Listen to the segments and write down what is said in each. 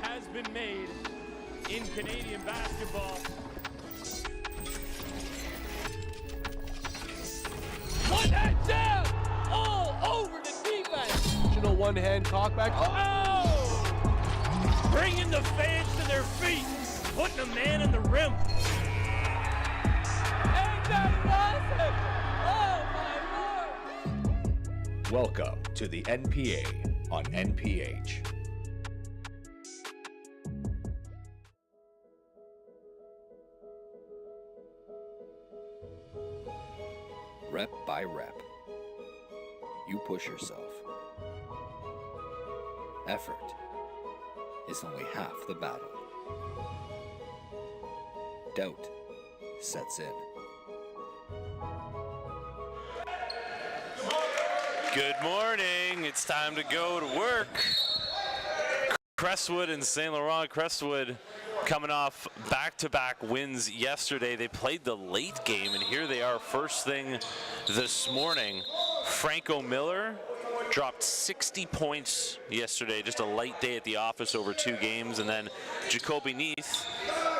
has been made in Canadian basketball. One hand down, all over the defense. One-hand cockback. Oh! Bringing the fans to their feet, putting a man in the rim. Ain't that awesome? Oh my Lord! Welcome to the NPA on NPH. Rep by rep. You push yourself. Effort is only half the battle. Doubt sets in. Good morning. It's time to go to work. Crestwood and St Laurent. Crestwood coming off back-to-back wins yesterday. They played the late game, and here they are first thing this morning. Franco Miller dropped 60 points yesterday, just a light day at the office over 2 games. And then Jacoby Neath,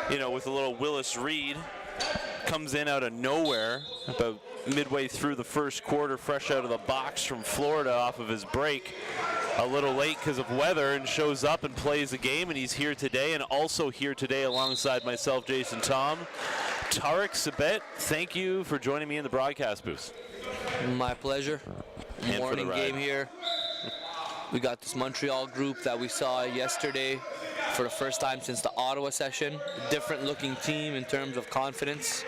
with a little Willis Reed, comes in out of nowhere about midway through the first quarter, fresh out of the box from Florida off of his break. A little late because of weather, and shows up and plays the game, and he's here today, and also here today alongside myself, Jason Tom. Tarek Sabet, thank you for joining me in the broadcast booth. My pleasure. Morning game here. We got this Montreal group that we saw yesterday for the first time since the Ottawa session. Different looking team in terms of confidence.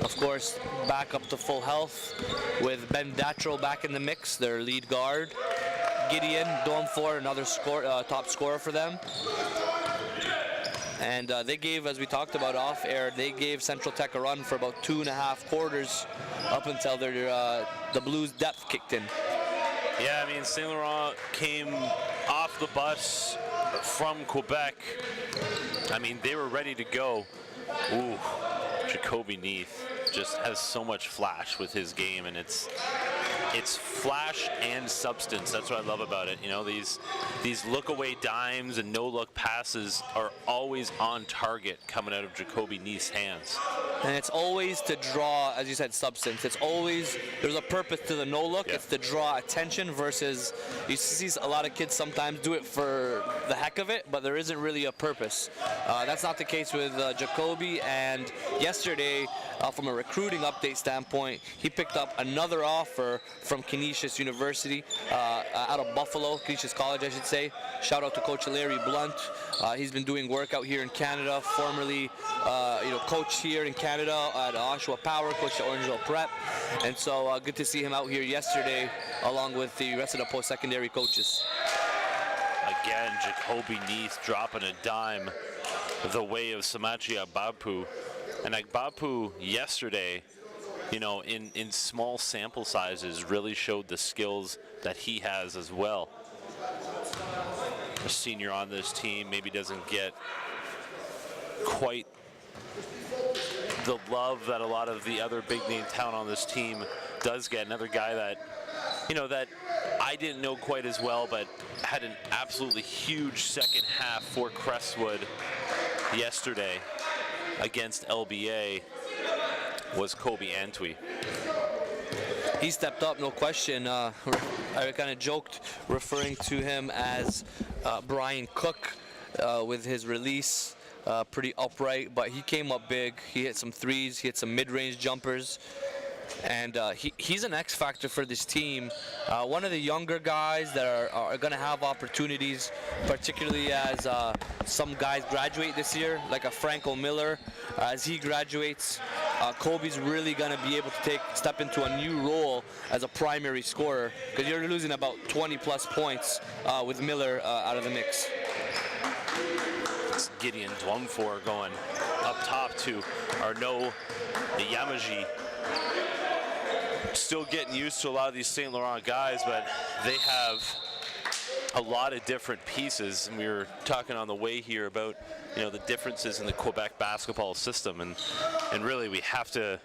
Of course, back up to full health with Ben Datro back in the mix, their lead guard. Gideon Domfor, another top scorer for them. And they gave, as we talked about off air, they gave Central Tech a run for about 2.5 quarters up until the Blues' depth kicked in. Yeah, I mean, St. Laurent came off the bus from Quebec. I mean, they were ready to go. Ooh, Jacoby Neath just has so much flash with his game, and it's flash and substance. That's what I love about it. These look-away dimes and no-look passes are always on target coming out of Jacoby Neath's hands. And it's always to draw, as you said, substance. It's always, there's a purpose to the no-look. Yeah. It's to draw attention versus, you see a lot of kids sometimes do it for the heck of it, but there isn't really a purpose. That's not the case with Jacoby, and yesterday, from a recruiting update standpoint, he picked up another offer from Canisius University out of Buffalo, Canisius College, I should say. Shout out to Coach Larry Blunt. He's been doing work out here in Canada, formerly coach here in Canada at Oshawa Power, coach at Orangeville Prep. And so good to see him out here yesterday along with the rest of the post-secondary coaches. Again, Jacoby Neath dropping a dime the way of Samachi Agbapu. And Agbapu yesterday, in small sample sizes, really showed the skills that he has as well. A senior on this team maybe doesn't get quite the love that a lot of the other big name talent on this team does get. Another guy that, that I didn't know quite as well, but had an absolutely huge second half for Crestwood yesterday against LBA was Kobe Antwi. He stepped up, no question. I kind of joked referring to him as Brian Cook with his release. Pretty upright, but he came up big. He hit some threes, he hit some mid-range jumpers, and he's an X factor for this team. One of the younger guys that are going to have opportunities, particularly as some guys graduate this year, like a Franco Miller. As he graduates, Kobe's really going to be able to step into a new role as a primary scorer, because you're losing about 20-plus points with Miller out of the mix. Gideon Domfor going up top to Arnaud Yamaji. Still getting used to a lot of these St. Laurent guys, but they have a lot of different pieces. And we were talking on the way here about the differences in the Quebec basketball system, and really we have to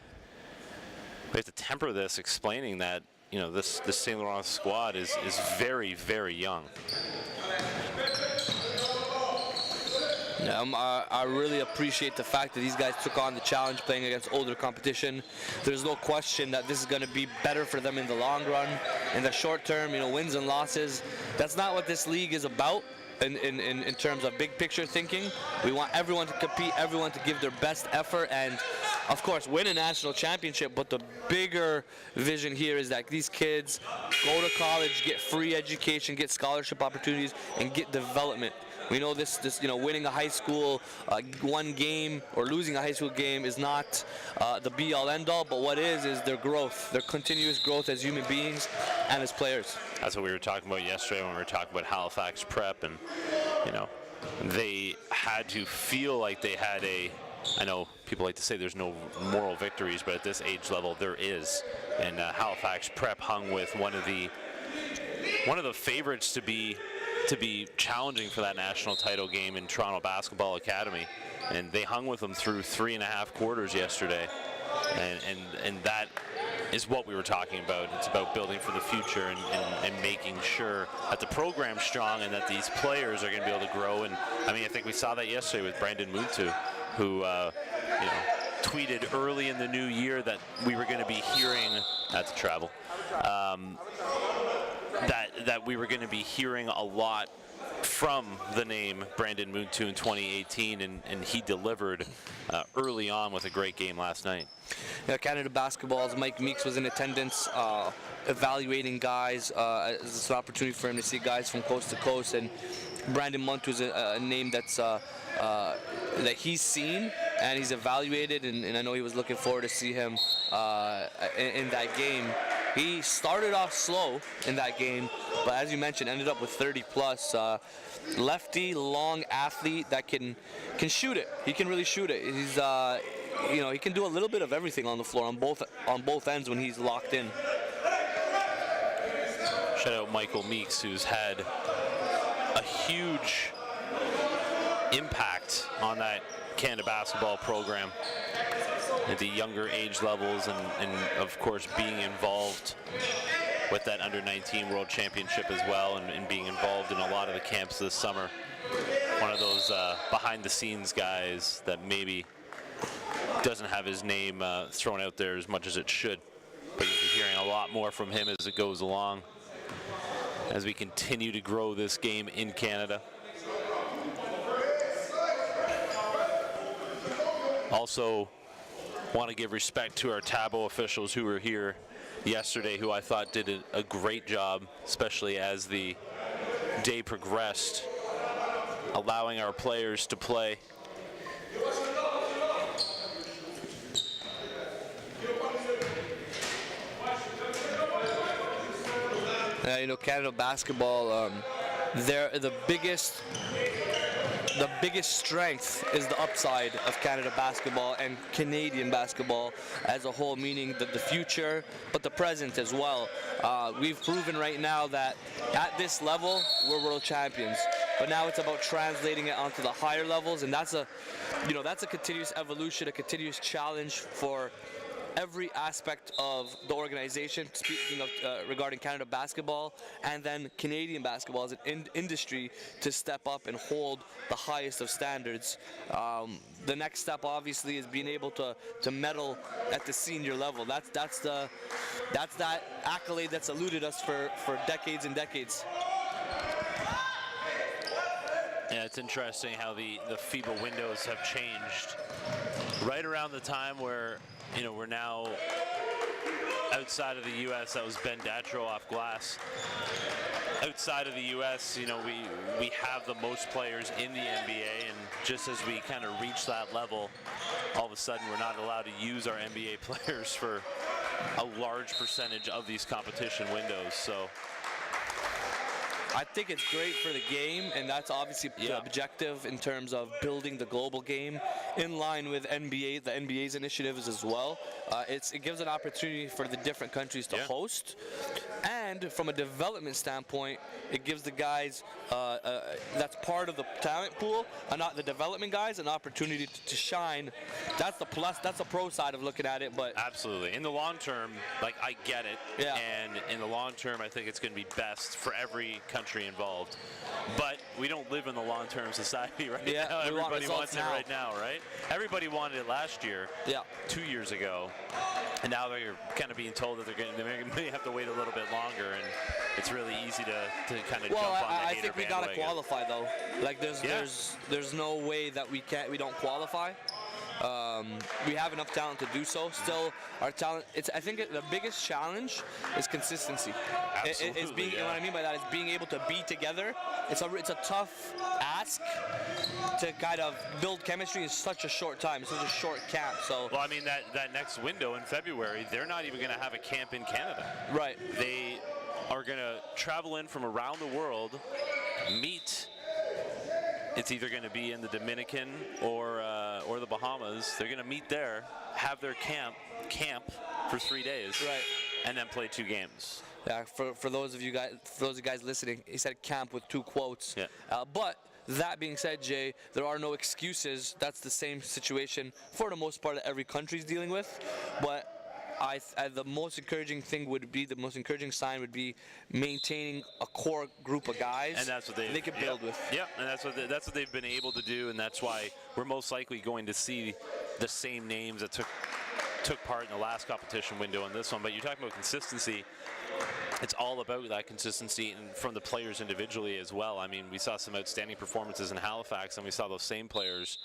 temper this, explaining that this St. Laurent squad is very, very young. I really appreciate the fact that these guys took on the challenge playing against older competition. There's no question that this is going to be better for them in the long run. In the short term, wins and losses, that's not what this league is about. In terms of big picture thinking, we want everyone to compete, everyone to give their best effort, and of course win a national championship. But the bigger vision here is that these kids go to college, get free education, get scholarship opportunities, and get development. We know this winning a high school one game or losing a high school game is not the be-all end-all, but what is their growth, their continuous growth as human beings and as players. That's what we were talking about yesterday when we were talking about Halifax Prep, and they had to feel like they had I know people like to say there's no moral victories, but at this age level there is, and Halifax Prep hung with one of the favorites to be challenging for that national title game in Toronto Basketball Academy, and they hung with them through 3.5 quarters yesterday, and that is what we were talking about. It's about building for the future and making sure that the program's strong and that these players are going to be able to grow. And I think we saw that yesterday with Brandon Muntu, who tweeted early in the new year that we were going to be hearing that we were going to be hearing a lot from the name Brandon Muntu in 2018, and he delivered early on with a great game last night. Yeah, Canada Basketball's Mike Meeks was in attendance, evaluating guys. It's an opportunity for him to see guys from coast to coast, and Brandon Muntu is a name that's that he's seen and he's evaluated, and I know he was looking forward to see him in that game. He started off slow in that game, but as you mentioned, ended up with 30 plus. Lefty, long athlete that can shoot it. He can really shoot it. He's he can do a little bit of everything on the floor on both ends when he's locked in. Shout out Michael Meeks, who's had a huge impact on that Canada basketball program at the younger age levels, and of course being involved with that under-19 World Championship as well, and being involved in a lot of the camps this summer. One of those behind-the-scenes guys that maybe doesn't have his name thrown out there as much as it should, but you'll be hearing a lot more from him as it goes along, as we continue to grow this game in Canada. Also, want to give respect to our Tabo officials who were here yesterday, who I thought did a great job, especially as the day progressed, allowing our players to play. Canada basketball, the biggest strength is the upside of Canada basketball and Canadian basketball as a whole, meaning the future, but the present as well. We've proven right now that at this level, we're world champions. But now it's about translating it onto the higher levels, and that's a continuous evolution, a continuous challenge for every aspect of the organization, speaking of regarding Canada basketball, and then Canadian basketball as an industry to step up and hold the highest of standards. The next step obviously is being able to medal at the senior level. That's that accolade that's eluded us for decades and decades. Yeah, it's interesting how the FIBA windows have changed right around the time where we're now outside of the U.S. That was Ben Datro off glass. Outside of the U.S., we have the most players in the NBA, and just as we kind of reach that level, all of a sudden we're not allowed to use our NBA players for a large percentage of these competition windows. So I think it's great for the game, and that's obviously the objective in terms of building the global game in line with the NBA's initiatives as well. It gives an opportunity for the different countries to host, and And from a development standpoint, it gives the guys that's part of the talent pool, and not the development guys, an opportunity to shine. That's the plus. That's the pro side of looking at it. But absolutely, in the long term, like I get it. Yeah. And in the long term, I think it's going to be best for every country involved. But we don't live in the long-term society right now. Everybody wants it right now, right? Everybody wanted it last year, 2 years ago, and now they're kind of being told that they may have to wait a little bit longer, and it's really easy to kind of jump on the I hater think we gotta bandwagon. qualify though. Like there's no way that we don't qualify. We have enough talent to do so. Still, our talent. I think the biggest challenge is consistency. Absolutely, It's being. What I mean by that is being able to be together. It's a tough ask to kind of build chemistry in such a short time, such a short camp. So. Well, I mean that next window in February, they're not even going to have a camp in Canada. Right. They are going to travel in from around the world, meet. It's either going to be in the Dominican or the Bahamas. They're going to meet there, have their camp for 3 days, right, and then play 2 games. Yeah, for those of you guys listening, he said camp with 2 quotes. Yeah. But that being said, Jay, there are no excuses. That's the same situation for the most part that every country's dealing with. But the most encouraging sign would be maintaining a core group of guys, and that's what they can build with. Yep, and that's what they've been able to do, and that's why we're most likely going to see the same names that took part in the last competition window in this one. But you're talking about consistency. It's all about that consistency and from the players individually as well. I mean, we saw some outstanding performances in Halifax, and we saw those same players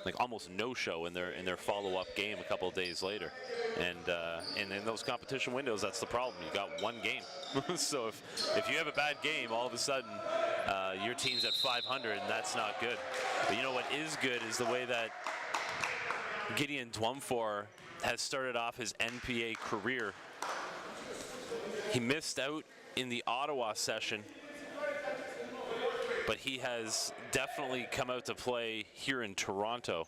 like almost no-show in their follow-up game a couple of days later. And in those competition windows, that's the problem. You got 1 game. So if you have a bad game, all of a sudden your team's at 500, and that's not good. But you know what is good is the way that Gideon Dwumfor has started off his NPA career. He missed out in the Ottawa session, but he has definitely come out to play here in Toronto.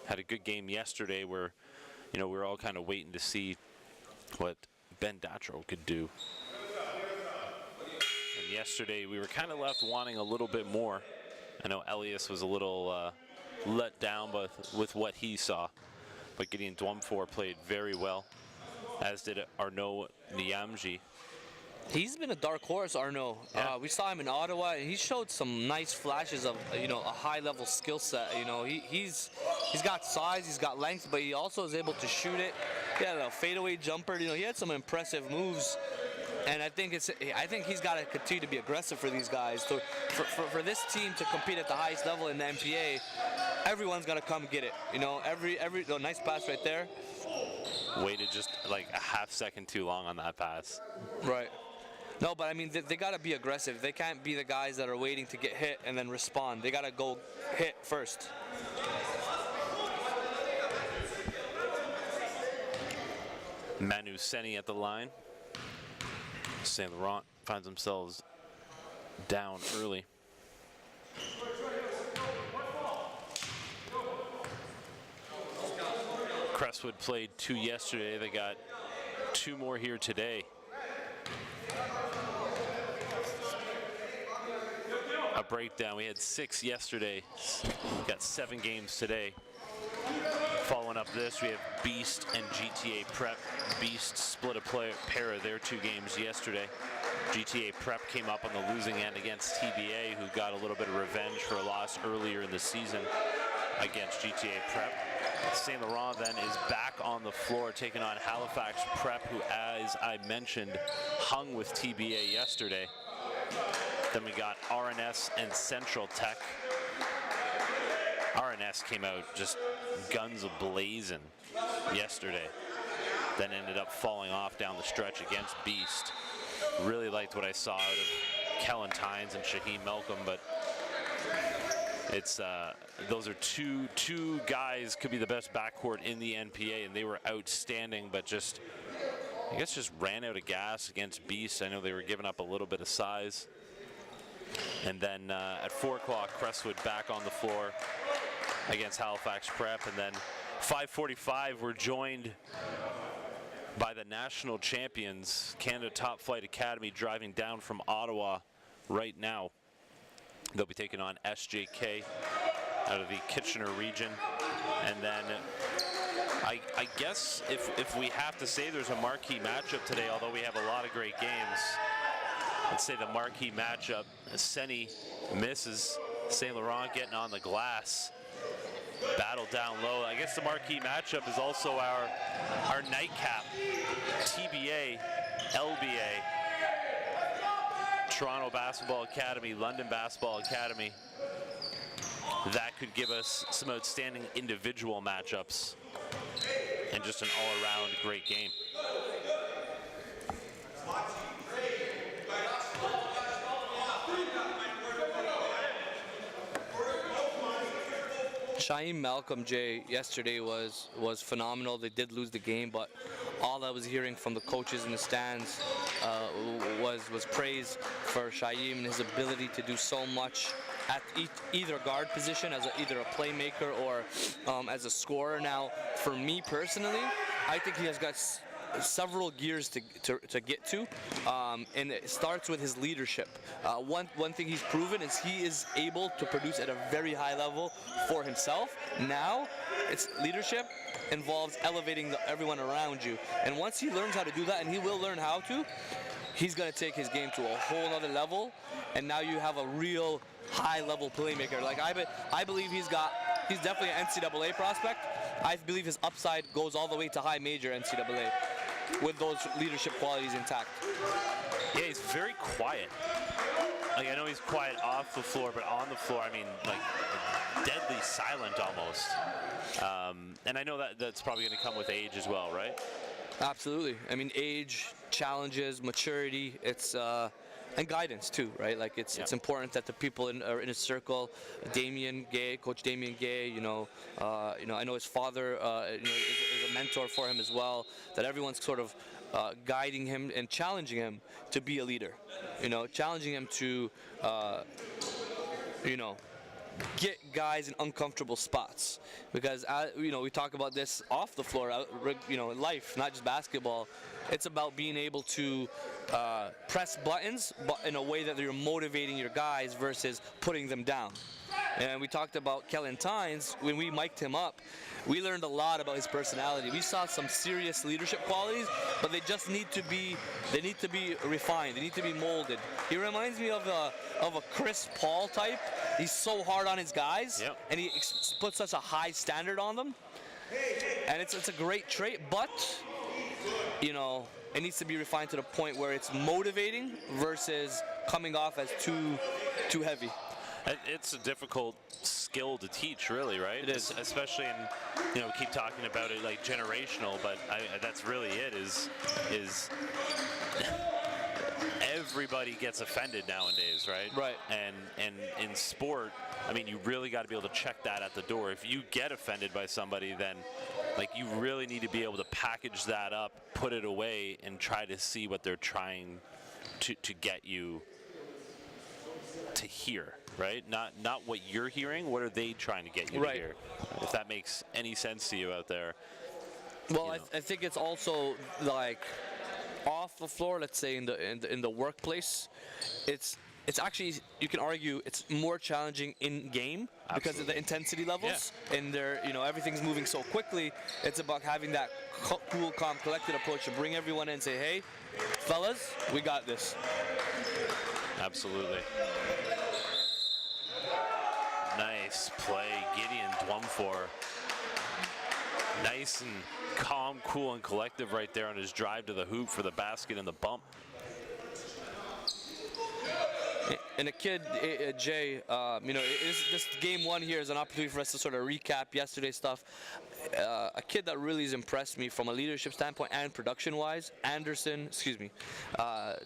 Had a good game yesterday where, we were all kind of waiting to see what Ben Datro could do. And yesterday we were kind of left wanting a little bit more. I know Elias was a little let down with what he saw, but Gideon Dwumfor played very well, as did Arnaud Niamji. He's been a dark horse, Arnaud. Yeah. We saw him in Ottawa, and he showed some nice flashes of, a high-level skill set. He's got size, he's got length, but he also is able to shoot it. He had a fadeaway jumper. He had some impressive moves, and I think he's got to continue to be aggressive for these guys. So for this team to compete at the highest level in the NPA, everyone's got to come get it. Nice pass right there. Waited just like a half second too long on that pass. Right. No, but I mean, they got to be aggressive. They can't be the guys that are waiting to get hit and then respond. They got to go hit first. Manu Seni at the line. St Laurent finds themselves down early. Crestwood played 2 yesterday. They got 2 more here today. A breakdown. We had 6 yesterday. Got 7 games today. Following up this, we have Beast and GTA Prep. Beast split a pair of their 2 games yesterday. GTA Prep came up on the losing end against TBA, who got a little bit of revenge for a loss earlier in the season against GTA Prep. St Laurent then is back on the floor taking on Halifax Prep, who, as I mentioned, hung with TBA yesterday. Then we got RNS and Central Tech. RNS came out just guns a-blazing yesterday. Then ended up falling off down the stretch against Beast. Really liked what I saw out of Kellen Tynes and Shaheem Malcolm, but it's those are two guys could be the best backcourt in the NPA, and they were outstanding, but just ran out of gas against Beast. I know they were giving up a little bit of size. And then at 4 o'clock, Crestwood back on the floor against Halifax Prep, and then 5:45 we're joined by the national champions, Canada Top Flight Academy, driving down from Ottawa right now. They'll be taking on SJK out of the Kitchener region. And then I guess if we have to say there's a marquee matchup today, although we have a lot of great games, I'd say the marquee matchup, Senny misses, St Laurent getting on the glass. Battle down low. I guess the marquee matchup is also our nightcap. TBA, LBA, Toronto Basketball Academy, London Basketball Academy. That could give us some outstanding individual matchups and just an all-around great game. Shaim Malcolm J yesterday was phenomenal. They did lose the game, but all I was hearing from the coaches in the stands was praise for Shaim and his ability to do so much at either guard position as either a playmaker or as a scorer. Now, for me personally, I think he has got several gears to get to, and it starts with his leadership. One thing he's proven is he is able to produce at a very high level for himself. Now, it's leadership involves elevating everyone around you, and once he learns how to do that, and he will learn how to, he's going to take his game to a whole other level, and now you have a real high-level playmaker. Like I believe he's definitely an NCAA prospect. I believe his upside goes all the way to high major NCAA with those leadership qualities intact. Yeah, he's very quiet. Like, I know he's quiet off the floor, but on the floor, I mean, like, deadly silent almost. And I know that's probably going to come with age as well, right? Absolutely. I mean, age, challenges, maturity, it's and guidance too, right? Like it's important that the people are in his circle. Damien Gay, Coach Damien Gay, I know his father is a mentor for him as well. That everyone's sort of guiding him and challenging him to be a leader. Challenging him to get guys in uncomfortable spots, because we talk about this off the floor, in life, not just basketball. It's about being able to press buttons, but in a way that you're motivating your guys versus putting them down. And we talked about Kellen Tynes when we mic'd him up. We learned a lot about his personality. We saw some serious leadership qualities, but they just need to be refined. They need to be molded. He reminds me of a Chris Paul type. He's so hard on his guys, and he puts such a high standard on them. And it's a great trait, but it needs to be refined to the point where it's motivating versus coming off as too heavy. It's a difficult skill to teach, really, right? It is. Especially in, we keep talking about it like generational, but that's really it, is everybody gets offended nowadays, right? Right. And in sport, I mean, you really got to be able to check that at the door. If you get offended by somebody, then you really need to be able to package that up, put it away, and try to see what they're trying to get you to hear, right? Not what you're hearing. What are they trying to get you to hear? If that makes any sense to you out there. Well, I think it's also like off the floor. Let's say in the workplace, it's actually, you can argue it's more challenging in game because of the intensity levels, and everything's moving so quickly. It's about having that cool, calm, collected approach to bring everyone in and say, hey, fellas, we got this. Absolutely. Nice play, Gideon Dwumfor. Nice and calm, cool, and collective right there on his drive to the hoop for the basket and the bump. And a kid, Jay, this game one here is an opportunity for us to sort of recap yesterday's stuff. A kid that really has impressed me from a leadership standpoint and production-wise,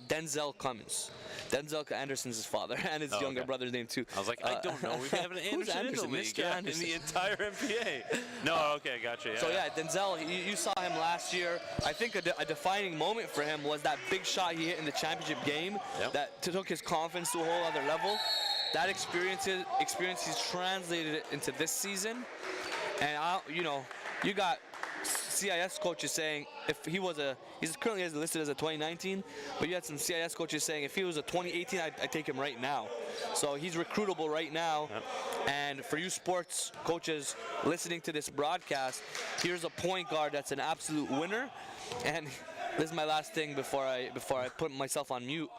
Denzel Cummins. Denzel Anderson's his father, and his younger brother's name too. I was like, I don't know. We have an Anderson in the league. Mr. Anderson. In the entire NBA. No, okay, gotcha. Yeah. So Denzel, you saw him last year. I think a defining moment for him was that big shot he hit in the championship game that took his confidence to a whole other level. That experience he's translated it into this season. And you got CIS coaches saying if he was he's currently listed as a 2019, but you had some CIS coaches saying if he was a 2018, I'd take him right now. So he's recruitable right now. Yep. And for you sports coaches listening to this broadcast, here's a point guard that's an absolute winner. And this is my last thing before I put myself on mute.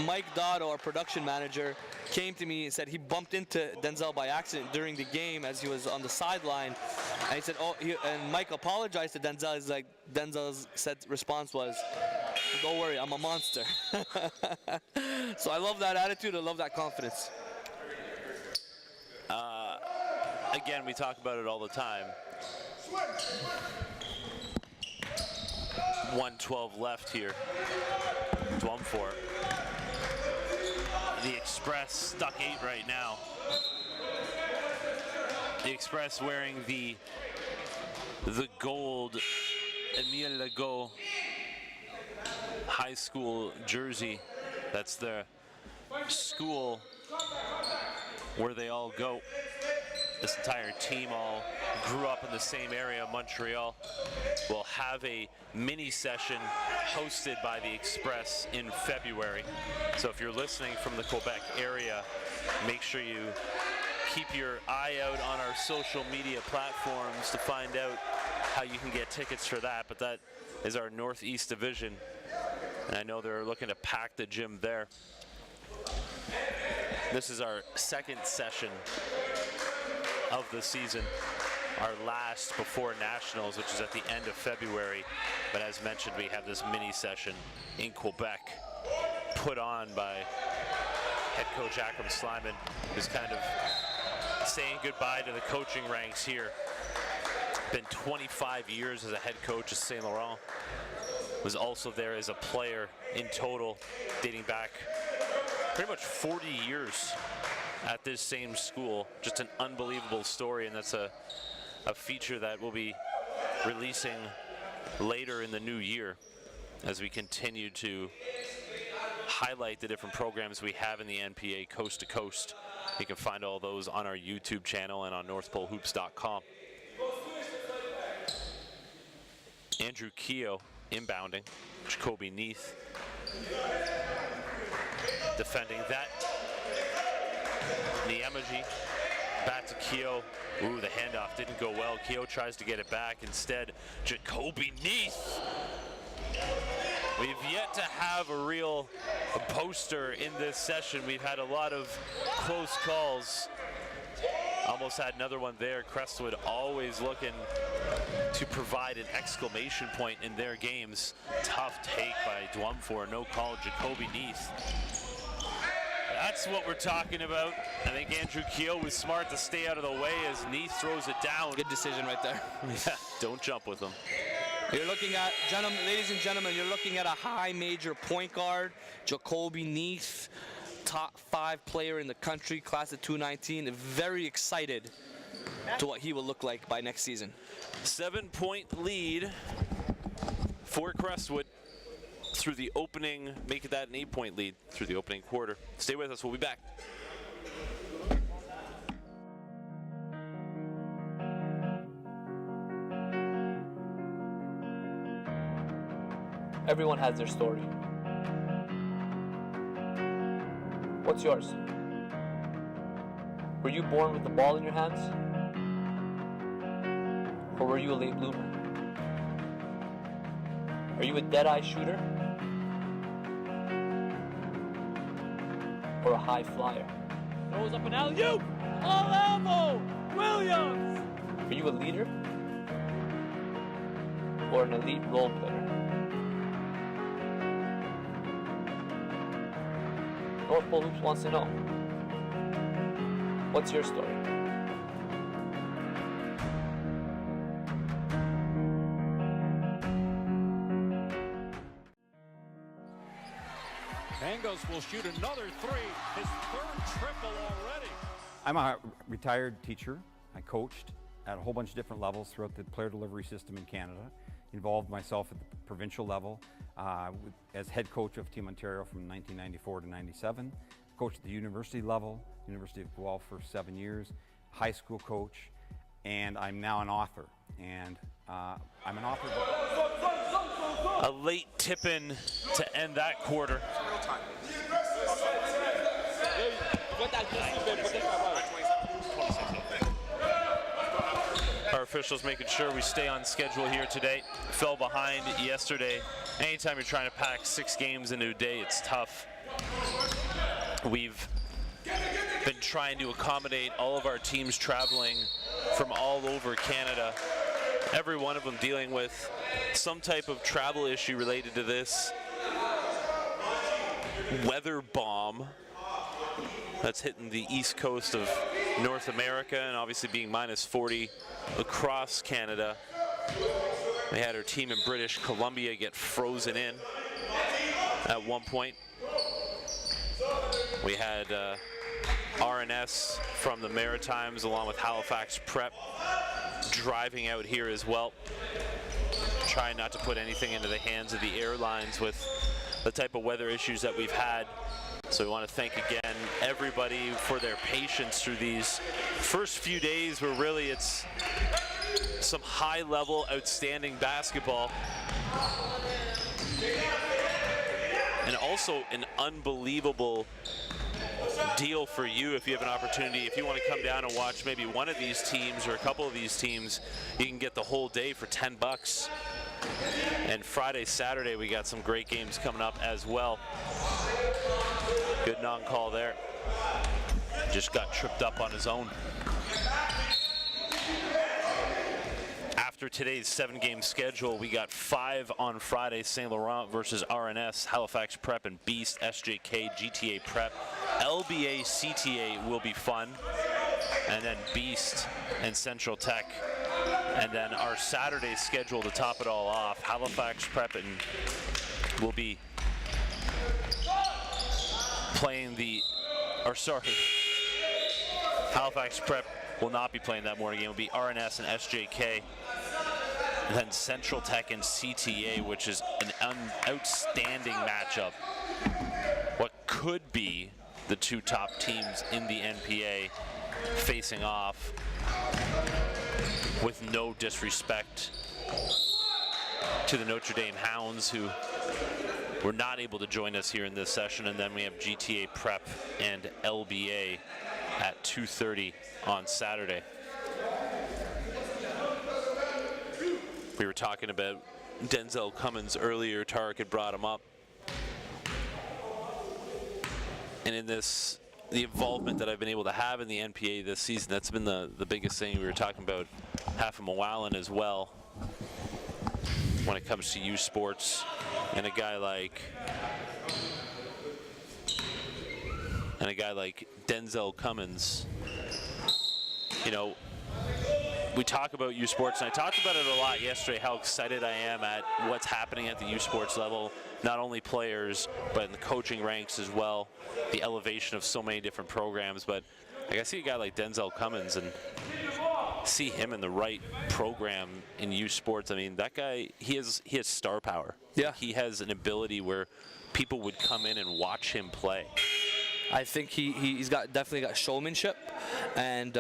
Mike Dotto, our production manager, came to me and said he bumped into Denzel by accident during the game as he was on the sideline. And he said, and Mike apologized to Denzel. He's like, Denzel's response was, "Don't worry, I'm a monster." So I love that attitude. I love that confidence. Again, we talk about it all the time. 1:12 left here. Dwumfor. The Express stuck 8 right now. The Express wearing the gold Emile Legault high school jersey. That's the school where they all go. This entire team all grew up in the same area, Montreal. We'll have a mini session hosted by the Express in February. So if you're listening from the Quebec area, make sure you keep your eye out on our social media platforms to find out how you can get tickets for that. But that is our Northeast Division, and I know they're looking to pack the gym there. This is our second session of the season, our last before Nationals, which is at the end of February. But as mentioned, we have this mini session in Quebec put on by head coach Akram Slyman, who's kind of saying goodbye to the coaching ranks here. Been 25 years as a head coach at St Laurent. Was also there as a player in total, dating back pretty much 40 years at this same school. Just an unbelievable story, and that's a feature that we'll be releasing later in the new year as we continue to highlight the different programs we have in the NPA coast to coast. You can find all those on our YouTube channel and on NorthPoleHoops.com. Andrew Keogh inbounding. Jacoby Neath defending that. Niemaji back to Keogh. Ooh, the handoff didn't go well. Keogh tries to get it back. Instead, Jacoby Neath. We've yet to have a real poster in this session. We've had a lot of close calls. Almost had another one there. Crestwood always looking to provide an exclamation point in their games. Tough take by Dwumfor. No call, Jacoby Neath. That's what we're talking about. I think Andrew Keogh was smart to stay out of the way as Neath throws it down. Good decision right there. Yeah, don't jump with him. You're looking at, ladies and gentlemen, you're looking at a high major point guard, Jacoby Neath, top 5 player in the country, class of 2019. Very excited to what he will look like by next season. 7-point lead for Crestwood through the opening, making that an 8-point lead through the opening quarter. Stay with us, we'll be back. Everyone has their story. What's yours? Were you born with the ball in your hands? Or were you a late bloomer? Are you a dead-eye shooter? Or a high flyer? Throws up an alley-oop! All elbow! Williams! Are you a leader? Or an elite role player? North Pole Hoops wants to know. What's your story? Angos will shoot another 3, his 3rd triple already. I'm a retired teacher. I coached at a whole bunch of different levels throughout the player delivery system in Canada. Involved myself at the provincial level as head coach of Team Ontario from 1994 to 97. Coached at the university level, University of Guelph for 7 years. High school coach. and I'm now an author. And I'm an author. A late tip-in to end that quarter. Our officials making sure we stay on schedule here today. Fell behind yesterday. Anytime you're trying to pack 6 games into a day, it's tough. We've been trying to accommodate all of our teams traveling from all over Canada. Every one of them dealing with some type of travel issue related to this weather bomb that's hitting the east coast of North America, and obviously being minus 40 across Canada. We had our team in British Columbia get frozen in at one point. We had RNS from the Maritimes along with Halifax Prep driving out here as well. Trying not to put anything into the hands of the airlines with the type of weather issues that we've had. So we want to thank again everybody for their patience through these first few days where really it's some high-level, outstanding basketball. And also an unbelievable deal for you if you have an opportunity. If you want to come down and watch maybe one of these teams or a couple of these teams, you can get the whole day for $10. And Friday, Saturday, we got some great games coming up as well. Good non-call there. Just got tripped up on his own. After today's 7-game schedule, we got 5 on Friday: St Laurent versus RNS, Halifax Prep and Beast, SJK, GTA Prep. LBA, CTA will be fun. And then Beast and Central Tech. And then our Saturday schedule to top it all off, Halifax Prep and will be playing Halifax Prep will not be playing that morning game. It will be RNS and SJK. And then Central Tech and CTA, which is an outstanding matchup. What could be the 2 top teams in the NPA facing off, with no disrespect to the Notre Dame Hounds, who were not able to join us here in this session. And then we have GTA Prep and LBA at 2:30 on Saturday. We were talking about Denzel Cummins earlier. Tarek had brought him up. And in this, the involvement that I've been able to have in the NPA this season, that's been the biggest thing. We were talking about Half-a-Mowalan as well when it comes to youth sports. And a guy like Denzel Cummins, you know, we talk about youth sports, and I talked about it a lot yesterday, how excited I am at what's happening at the youth sports level, not only players, but in the coaching ranks as well, the elevation of so many different programs. But like, I see a guy like Denzel Cummins and see him in the right program in youth sports. I mean, that guy, he has star power. Yeah. He has an ability where people would come in and watch him play. I think he's definitely got showmanship, and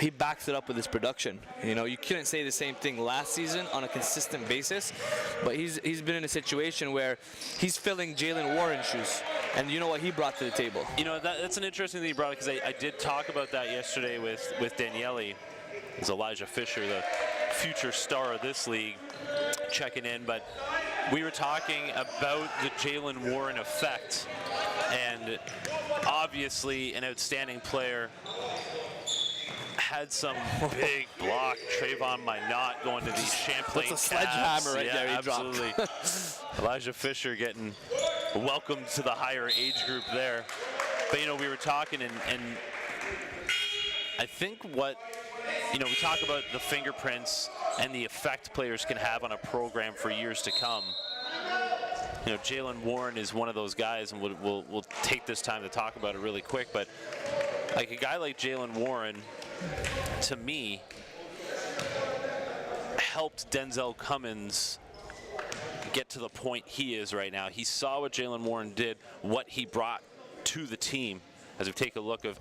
he backs it up with his production. You know, you couldn't say the same thing last season on a consistent basis, but he's been in a situation where he's filling Jalen Warren's shoes, and you know what he brought to the table. You know, that's an interesting thing you brought up, because I did talk about that yesterday with Daniele. It's Elijah Fisher, the future star of this league, checking in, but we were talking about the Jalen Warren effect, and obviously an outstanding player. Had some big block. Trayvon Minot going to these Champlain That's a sledgehammer right there. He absolutely. Elijah Fisher getting welcomed to the higher age group there. But, you know, we were talking, and I think what, you know, we talk about the fingerprints and the effect players can have on a program for years to come. You know, Jalen Warren is one of those guys, and we'll take this time to talk about it really quick. But like a guy like Jalen Warren, to me, helped Denzel Cummins get to the point he is right now. He saw what Jalen Warren did, what he brought to the team, as we take a look at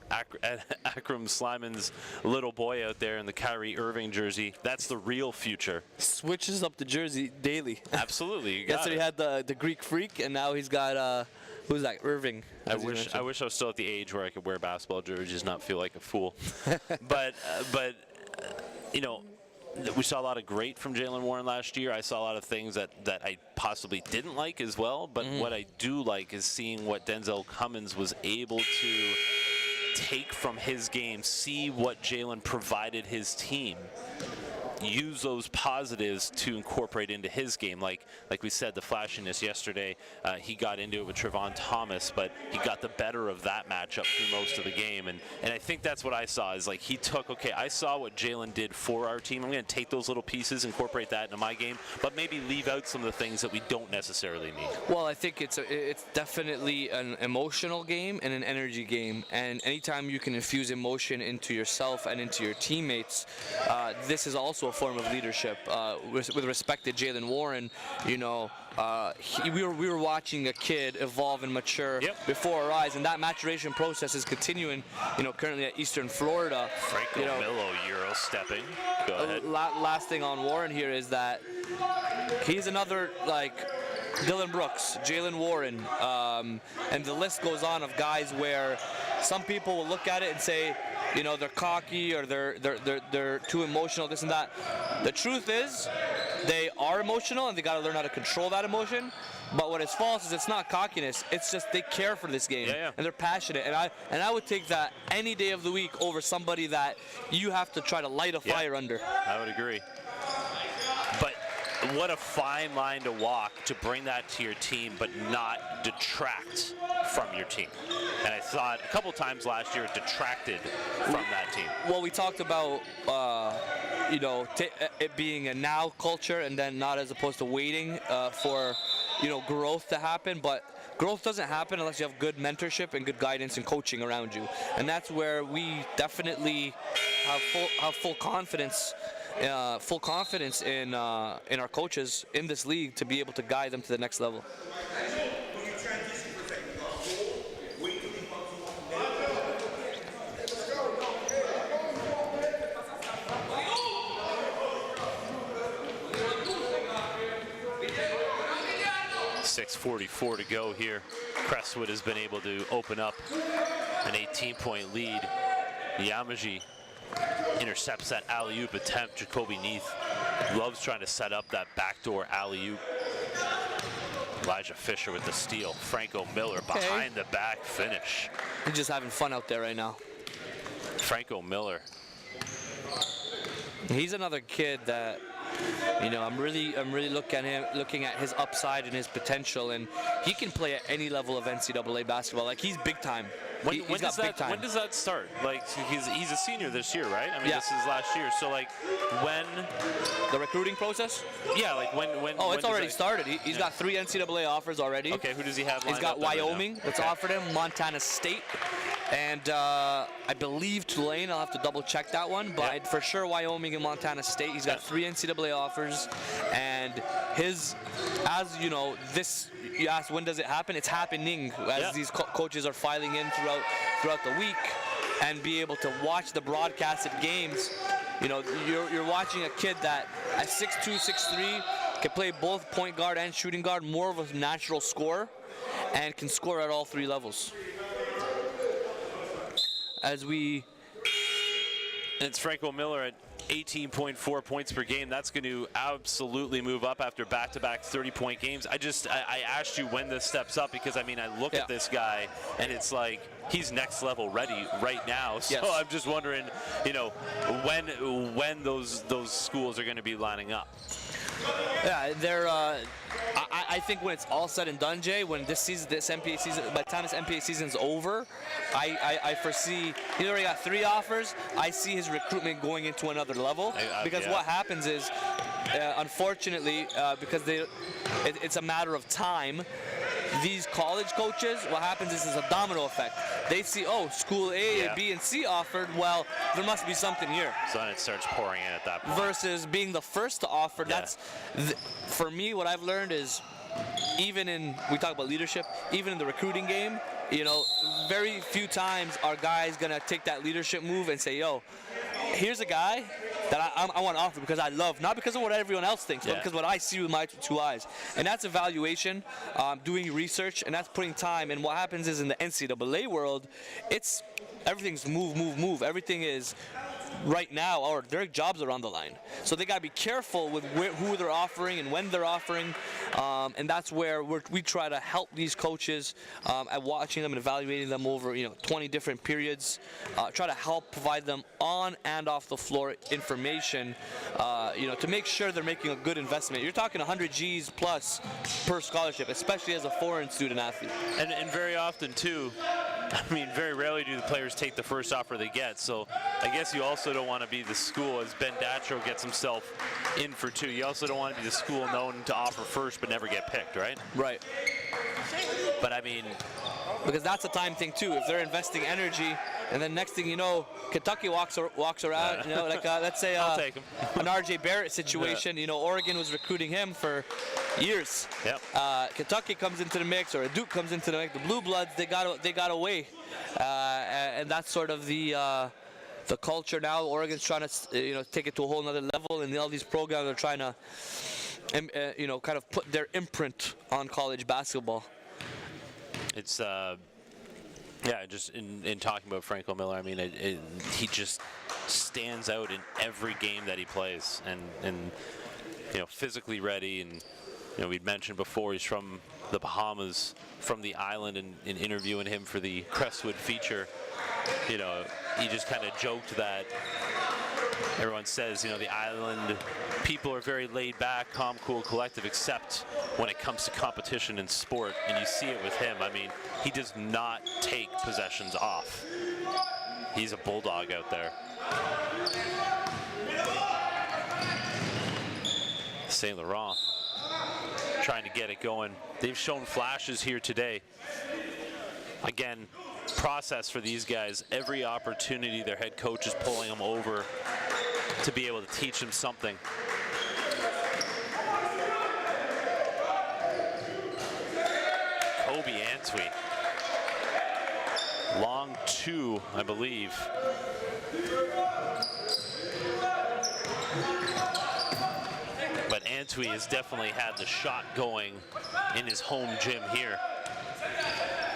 Akram Slyman's little boy out there in the Kyrie Irving jersey. That's the real future. Switches up the jersey daily. Absolutely. You got Yesterday it. he had the Greek Freak, and now he's got who's that? Irving. I wish I was still at the age where I could wear basketball jerseys, not feel like a fool. but you know, we saw a lot of great from Jaylen Warren last year. I saw a lot of things that I possibly didn't like as well. But what I do like is seeing what Denzel Cummins was able to take from his game, see what Jaylen provided his team, use those positives to incorporate into his game. Like we said, the flashiness yesterday, he got into it with Trevon Thomas, but he got the better of that matchup through most of the game. And I think that's what I saw, is like he took, okay, I saw what Jaylen did for our team. I'm going to take those little pieces, incorporate that into my game, but maybe leave out some of the things that we don't necessarily need. Well, I think it's definitely an emotional game and an energy game. And anytime you can infuse emotion into yourself and into your teammates, this is also a form of leadership. With respect to Jaylen Warren, you know, we were watching a kid evolve and mature before our eyes, and that maturation process is continuing. You know, currently at Eastern Florida. Franco Millo Euro stepping. Go ahead. Last thing on Warren here is that he's another like Dylan Brooks, Jaylen Warren, and the list goes on of guys where some people will look at it and say, you know, they're cocky or they're too emotional, this and that. The truth is, they are emotional and they got to learn how to control that emotion. But what is false is it's not cockiness. It's just they care for this game and they're passionate. And I would take that any day of the week over somebody that you have to try to light a fire under. I would agree. But what a fine line to walk to bring that to your team, but not detract from your team. And I thought a couple times last year it detracted from that team. Well, we talked about you know, it being a now culture and then not as opposed to waiting for, you know, growth to happen. But growth doesn't happen unless you have good mentorship and good guidance and coaching around you. And that's where we definitely have full confidence in our coaches in this league to be able to guide them to the next level. .644 to go here. Crestwood has been able to open up an 18-point lead. Yamaji intercepts that alley-oop attempt. Jacoby Neath loves trying to set up that backdoor alley-oop. Elijah Fisher with the steal. Franco Miller behind the back finish. He's just having fun out there right now. Franco Miller. He's another kid that, you know, I'm really looking at his upside and his potential, and he can play at any level of NCAA basketball. Like, he's big time. When does that start? Like, he's a senior this year, right? I mean, this is last year. So, like, when the recruiting process? Yeah, like when. Oh, it's already started. He's got 3 NCAA offers already. Okay, who does he have? He's got Wyoming that's offered him, Montana State, and I believe Tulane. I'll have to double check that one, but for sure Wyoming and Montana State. He's got 3 NCAA offers, and as you know, this. You asked when does it happen? It's happening as these coaches are filing in throughout the week, and be able to watch the broadcasted games. You know, you're watching a kid that at 6'2", 6'3", can play both point guard and shooting guard, more of a natural scorer, and can score at all 3 levels. It's Franco Miller at 18.4 points per game. That's going to absolutely move up after back-to-back 30-point games. I asked you when this steps up because, I mean, I look at this guy and it's like he's next level ready right now. So I'm just wondering, you know, when those schools are going to be lining up. Yeah, they're. I think when it's all said and done, Jay, when this NBA season, by the time this NBA season's over, I foresee he's already got 3 offers. I see his recruitment going into another level because what happens is, unfortunately, because it's a matter of time. These college coaches, what happens is a domino effect. They see, oh, school A, B, and C offered. Well, there must be something here. So then it starts pouring in at that point. Versus being the first to offer. That's for me. What I've learned is even we talk about leadership, even in the recruiting game, very few times are guys gonna take that leadership move and say, yo, here's a guy that I want to offer because I love, not because of what everyone else thinks, but because what I see with my two eyes. And that's evaluation, doing research, and that's putting time. And what happens is in the NCAA world, everything's move. Everything is right now, or their jobs are on the line. So they got to be careful with who they're offering and when they're offering. And that's where we try to help these coaches at watching them and evaluating them over 20 different periods. Try to help provide them on and off the floor information, to make sure they're making a good investment. You're talking 100 G's plus per scholarship, especially as a foreign student athlete. And very often too, very rarely do the players take the first offer they get. So I guess you also don't want to be the school, as Ben Datro gets himself in for 2. You also don't want to be the school known to offer first but never get picked, right? Right. But because that's a time thing too. If they're investing energy, and then next thing you know, Kentucky walks around. Let's say I'll take him. An RJ Barrett situation. Oregon was recruiting him for years. Yep. Kentucky comes into the mix, or a Duke comes into the mix. The Blue Bloods, they got away, and that's sort of the culture now. Oregon's trying to take it to a whole nother level, and all these programs are trying to kind of put their imprint on college basketball. It's just in talking about Franco Miller, he just stands out in every game that he plays, and physically ready. And we'd mentioned before, he's from the Bahamas, from the island, and in interviewing him for the Crestwood feature, he just kind of joked that everyone says, the island people are very laid back, calm, cool, collective, except when it comes to competition and sport. And you see it with him. He does not take possessions off. He's a bulldog out there. St Laurent trying to get it going. They've shown flashes here today. Again, process for these guys. Every opportunity their head coach is pulling them over to be able to teach them something. Kobe Antwi. Long 2, I believe. But Antwi has definitely had the shot going in his home gym here.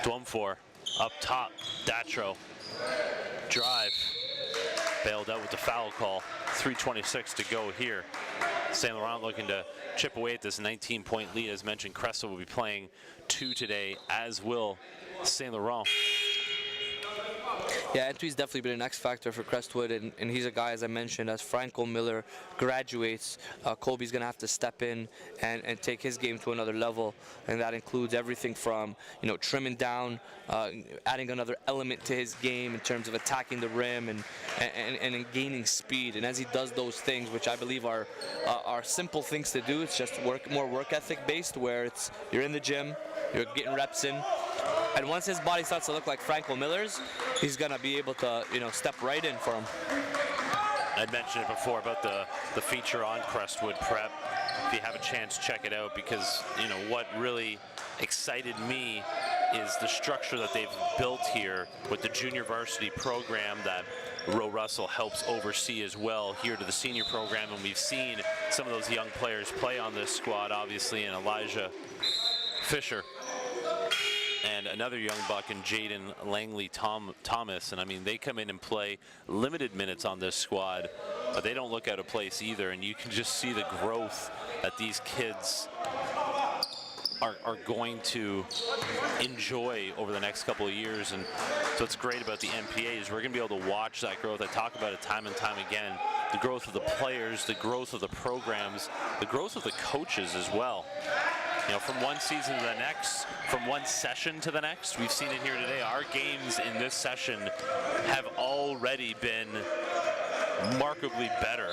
Dwumfor up top. Datro. Drive. Bailed out with the foul call. 3:26 to go here. St Laurent looking to chip away at this 19-point lead. As mentioned, Crestwood will be playing 2 today, as will St Laurent. Yeah, Antwi's definitely been an X factor for Crestwood, and he's a guy, as I mentioned, as Franco Miller graduates, Kobe's going to have to step in and take his game to another level, and that includes everything from, trimming down, adding another element to his game in terms of attacking the rim and gaining speed. And as he does those things, which I believe are simple things to do, it's just more work ethic based, where you're in the gym, you're getting reps in. And once his body starts to look like Franco Miller's, he's going to be able to, step right in for him. I mentioned it before about the feature on Crestwood Prep. If you have a chance, check it out, because, what really excited me is the structure that they've built here with the junior varsity program that Ro Russell helps oversee as well here to the senior program. And we've seen some of those young players play on this squad, obviously, in Elijah Fisher and another young buck in Jaden Langley Thomas. And they come in and play limited minutes on this squad, but they don't look out of place either. And you can just see the growth that these kids are going to enjoy over the next couple of years. And so what's great about the NPA is we're going to be able to watch that growth. I talk about it time and time again. The growth of the players, the growth of the programs, the growth of the coaches as well. From one season to the next, from one session to the next, we've seen it here today. Our games in this session have already been markedly better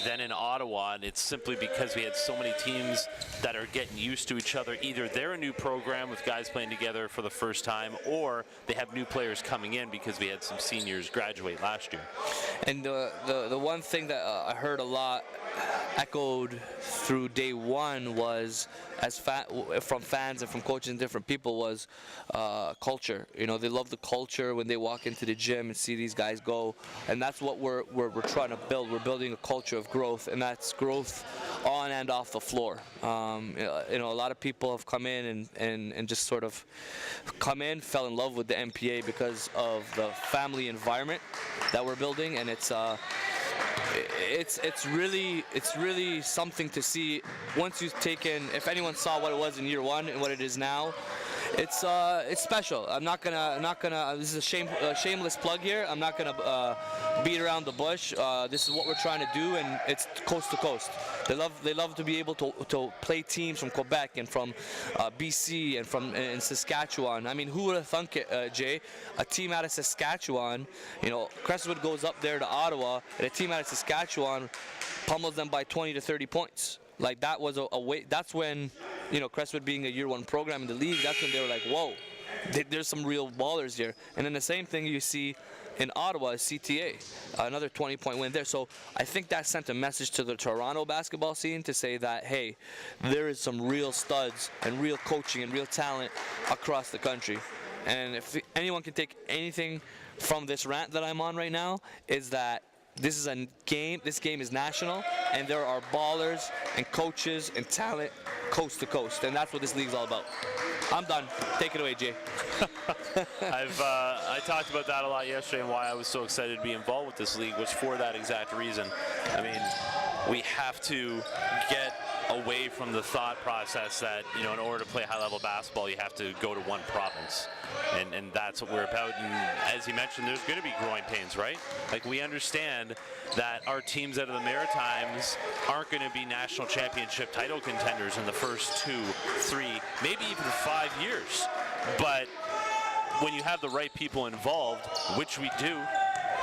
than in Ottawa, and it's simply because we had so many teams that are getting used to each other. Either they're a new program with guys playing together for the first time, or they have new players coming in because we had some seniors graduate last year. And the one thing that I heard a lot echoed through day one was, from fans and from coaches and different people, was culture. You know, they love the culture when they walk into the gym and see these guys go, and that's what we're trying to build. We're building a culture of growth, and that's growth on and off the floor. You know, a lot of people have come in and just sort of fell in love with the MPA because of the family environment that we're building, and it's really something to see once you've taken. If anyone saw what it was in year one and what it is now, it's special. I'm not gonna. This is a shameless plug here. I'm not gonna beat around the bush. This is what we're trying to do, and it's coast to coast. They love to be able to play teams from Quebec and from BC and from in Saskatchewan. I mean, who would have thunk it, Jay? A team out of Saskatchewan, you know, Crestwood goes up there to Ottawa, and a team out of Saskatchewan pummels them by 20 to 30 points. Like, that was a way. That's when, you know, Crestwood being a year one program in the league, that's when they were like, whoa, there's some real ballers here. And then the same thing you see in Ottawa is CTA, another 20-point win there. So I think that sent a message to the Toronto basketball scene to say that, hey, there is some real studs and real coaching and real talent across the country. And if anyone can take anything from this rant that I'm on right now, is that this is a game. This game is national, and there are ballers and coaches and talent coast to coast, and that's what this league's all about. I'm done. Take it away, Jay. I talked about that a lot yesterday and why I was so excited to be involved with this league, which for that exact reason. I mean, we have to get away from the thought process that, you know, in order to play high-level basketball, you have to go to one province. And that's what we're about. And as you mentioned, there's going to be growing pains, right? Like, we understand that our teams out of the Maritimes aren't going to be national championship title contenders in the first 2, 3, maybe even 5 years. But when you have the right people involved, which we do,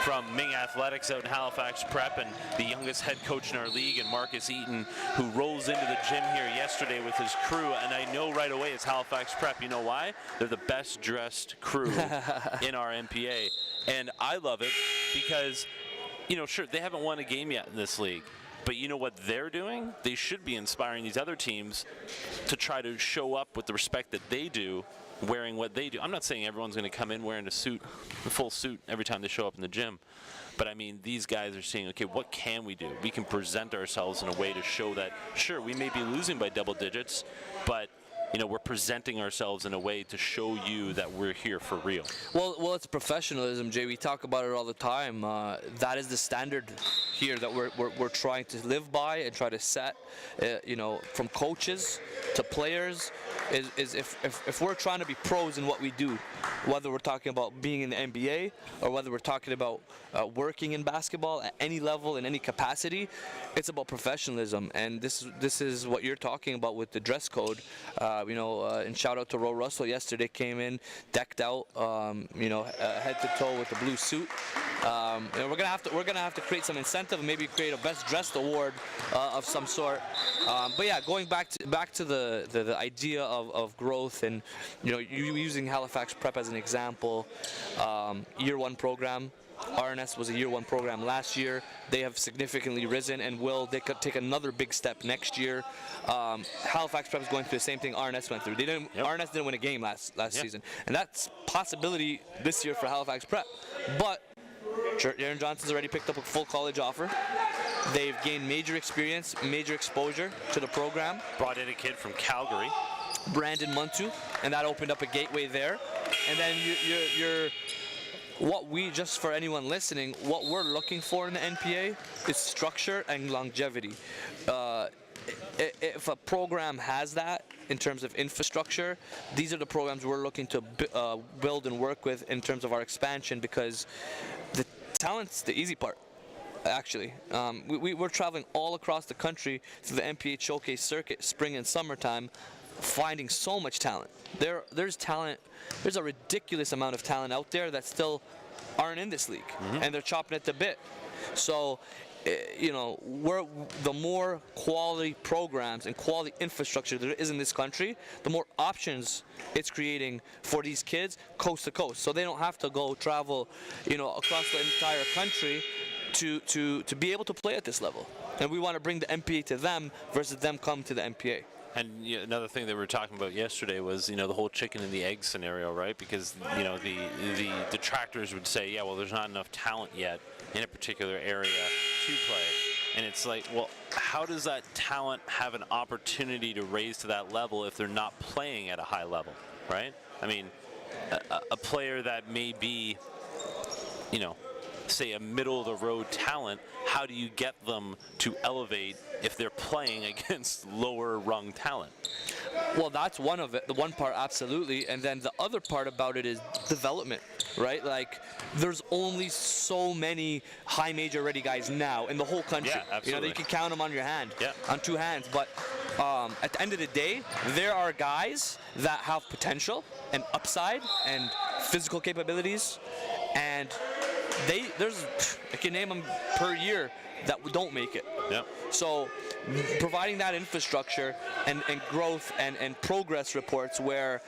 from Ming Athletics out in Halifax Prep, and the youngest head coach in our league, and Marcus Eaton, who rolls into the gym here yesterday with his crew, and I know right away it's Halifax Prep. You know why? They're the best dressed crew in our MPA, and I love it because, you know, sure, they haven't won a game yet in this league, but you know what they're doing? They should be inspiring these other teams to try to show up with the respect that they do, wearing what they do. I'm not saying everyone's going to come in wearing a full suit every time they show up in the gym, but I mean, these guys are saying, okay, what can we do? We can present ourselves in a way to show that, sure, we may be losing by double digits, but, you know, we're presenting ourselves in a way to show you that we're here for real. Well, it's professionalism, Jay. We talk about it all the time. That is the standard here that we're trying to live by and try to set. You know, from coaches to players, is if we're trying to be pros in what we do, whether we're talking about being in the NBA or whether we're talking about working in basketball at any level, in any capacity, it's about professionalism. And this is what you're talking about with the dress code. You know, and shout out to Ro Russell yesterday, came in decked out, you know, head to toe with the blue suit. And we're gonna have to create some incentive and maybe create a best dressed award of some sort. But yeah, going back to the idea of growth, and, you know, you using Halifax Prep as an example, year one program. RNS was a year one program last year. They have significantly risen and they could take another big step next year. Halifax Prep is going through the same thing RNS went through. RNS didn't win a game last season, and that's possibility this year for Halifax Prep. But Aaron Johnson's already picked up a full college offer. They've gained major experience, major exposure to the program. Brought in a kid from Calgary, Brandon Muntu, and that opened up a gateway there. And then you're just for anyone listening, what we're looking for in the NPA is structure and longevity. If a program has that in terms of infrastructure, these are the programs we're looking to build and work with in terms of our expansion, because the talent's the easy part. Actually, we're traveling all across the country through the MPH Showcase circuit, spring and summertime, finding so much talent. There's talent. There's a ridiculous amount of talent out there that still aren't in this league, and they're chopping at the bit. So, you know, the more quality programs and quality infrastructure there is in this country, the more options it's creating for these kids coast to coast. So they don't have to go travel, you know, across the entire country to be able to play at this level. And we want to bring the MPA to them versus them come to the MPA. And another thing that we were talking about yesterday was, the whole chicken and the egg scenario, right? Because, the detractors would say, yeah, well, there's not enough talent yet in a particular area to play. And it's like, well, how does that talent have an opportunity to raise to that level if they're not playing at a high level, right? I mean, a player that may be, say a middle-of-the-road talent, how do you get them to elevate if they're playing against lower-rung talent? Well, that's one of it, the one part, absolutely. And then the other part about it is development, right? Like, there's only so many high major ready guys now in the whole country. Yeah, absolutely. You can count them on your hand, yeah, on two hands. But at the end of the day, there are guys that have potential and upside and physical capabilities, and I can name them per year that don't make it. Yep. So providing that infrastructure and growth and progress reports where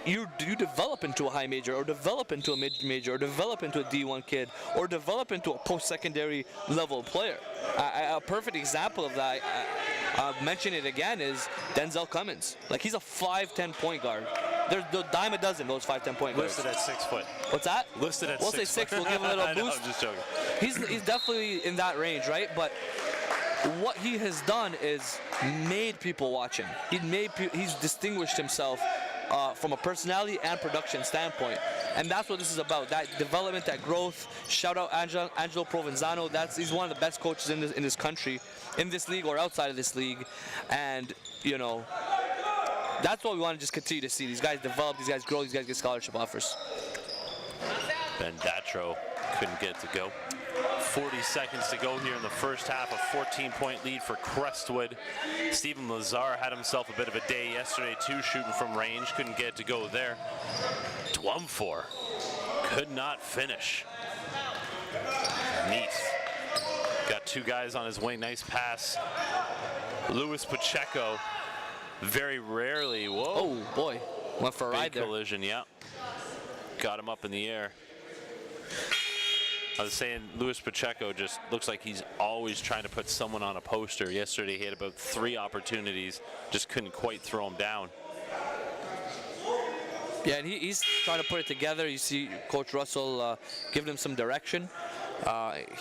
you develop into a high major or develop into a mid-major or develop into a D1 kid or develop into a post-secondary level player. A perfect example of that, I'll mention it again, is Denzel Cummins. Like, he's a 5'10" point guard. There's a dime a dozen, those 5'10" point guards. Listed at 6 foot. What's that? Listed at we'll 6 say 6. We'll give him a little boost. I'm just joking. He's definitely in that range, right? But what he has done is made people watch him. He's distinguished himself from a personality and production standpoint. And that's what this is about, that development, that growth. Shout out Angelo Provenzano. He's one of the best coaches in this country, in this league or outside of this league. And, that's what we want to just continue to see. These guys develop, these guys grow, these guys get scholarship offers. Ben Datro couldn't get it to go. 40 seconds to go here in the first half. A 14-point lead for Crestwood. Stephen Lazar had himself a bit of a day yesterday too, shooting from range. Couldn't get it to go there. Dwumfor could not finish. Neath got two guys on his wing. Nice pass. Luis Pacheco. Very rarely, whoa. Oh, boy. Went for a ride there. Collision, yeah. Got him up in the air. I was saying Luis Pacheco just looks like he's always trying to put someone on a poster. Yesterday he had about 3 opportunities, just couldn't quite throw him down. Yeah, and he's trying to put it together. You see Coach Russell giving him some direction.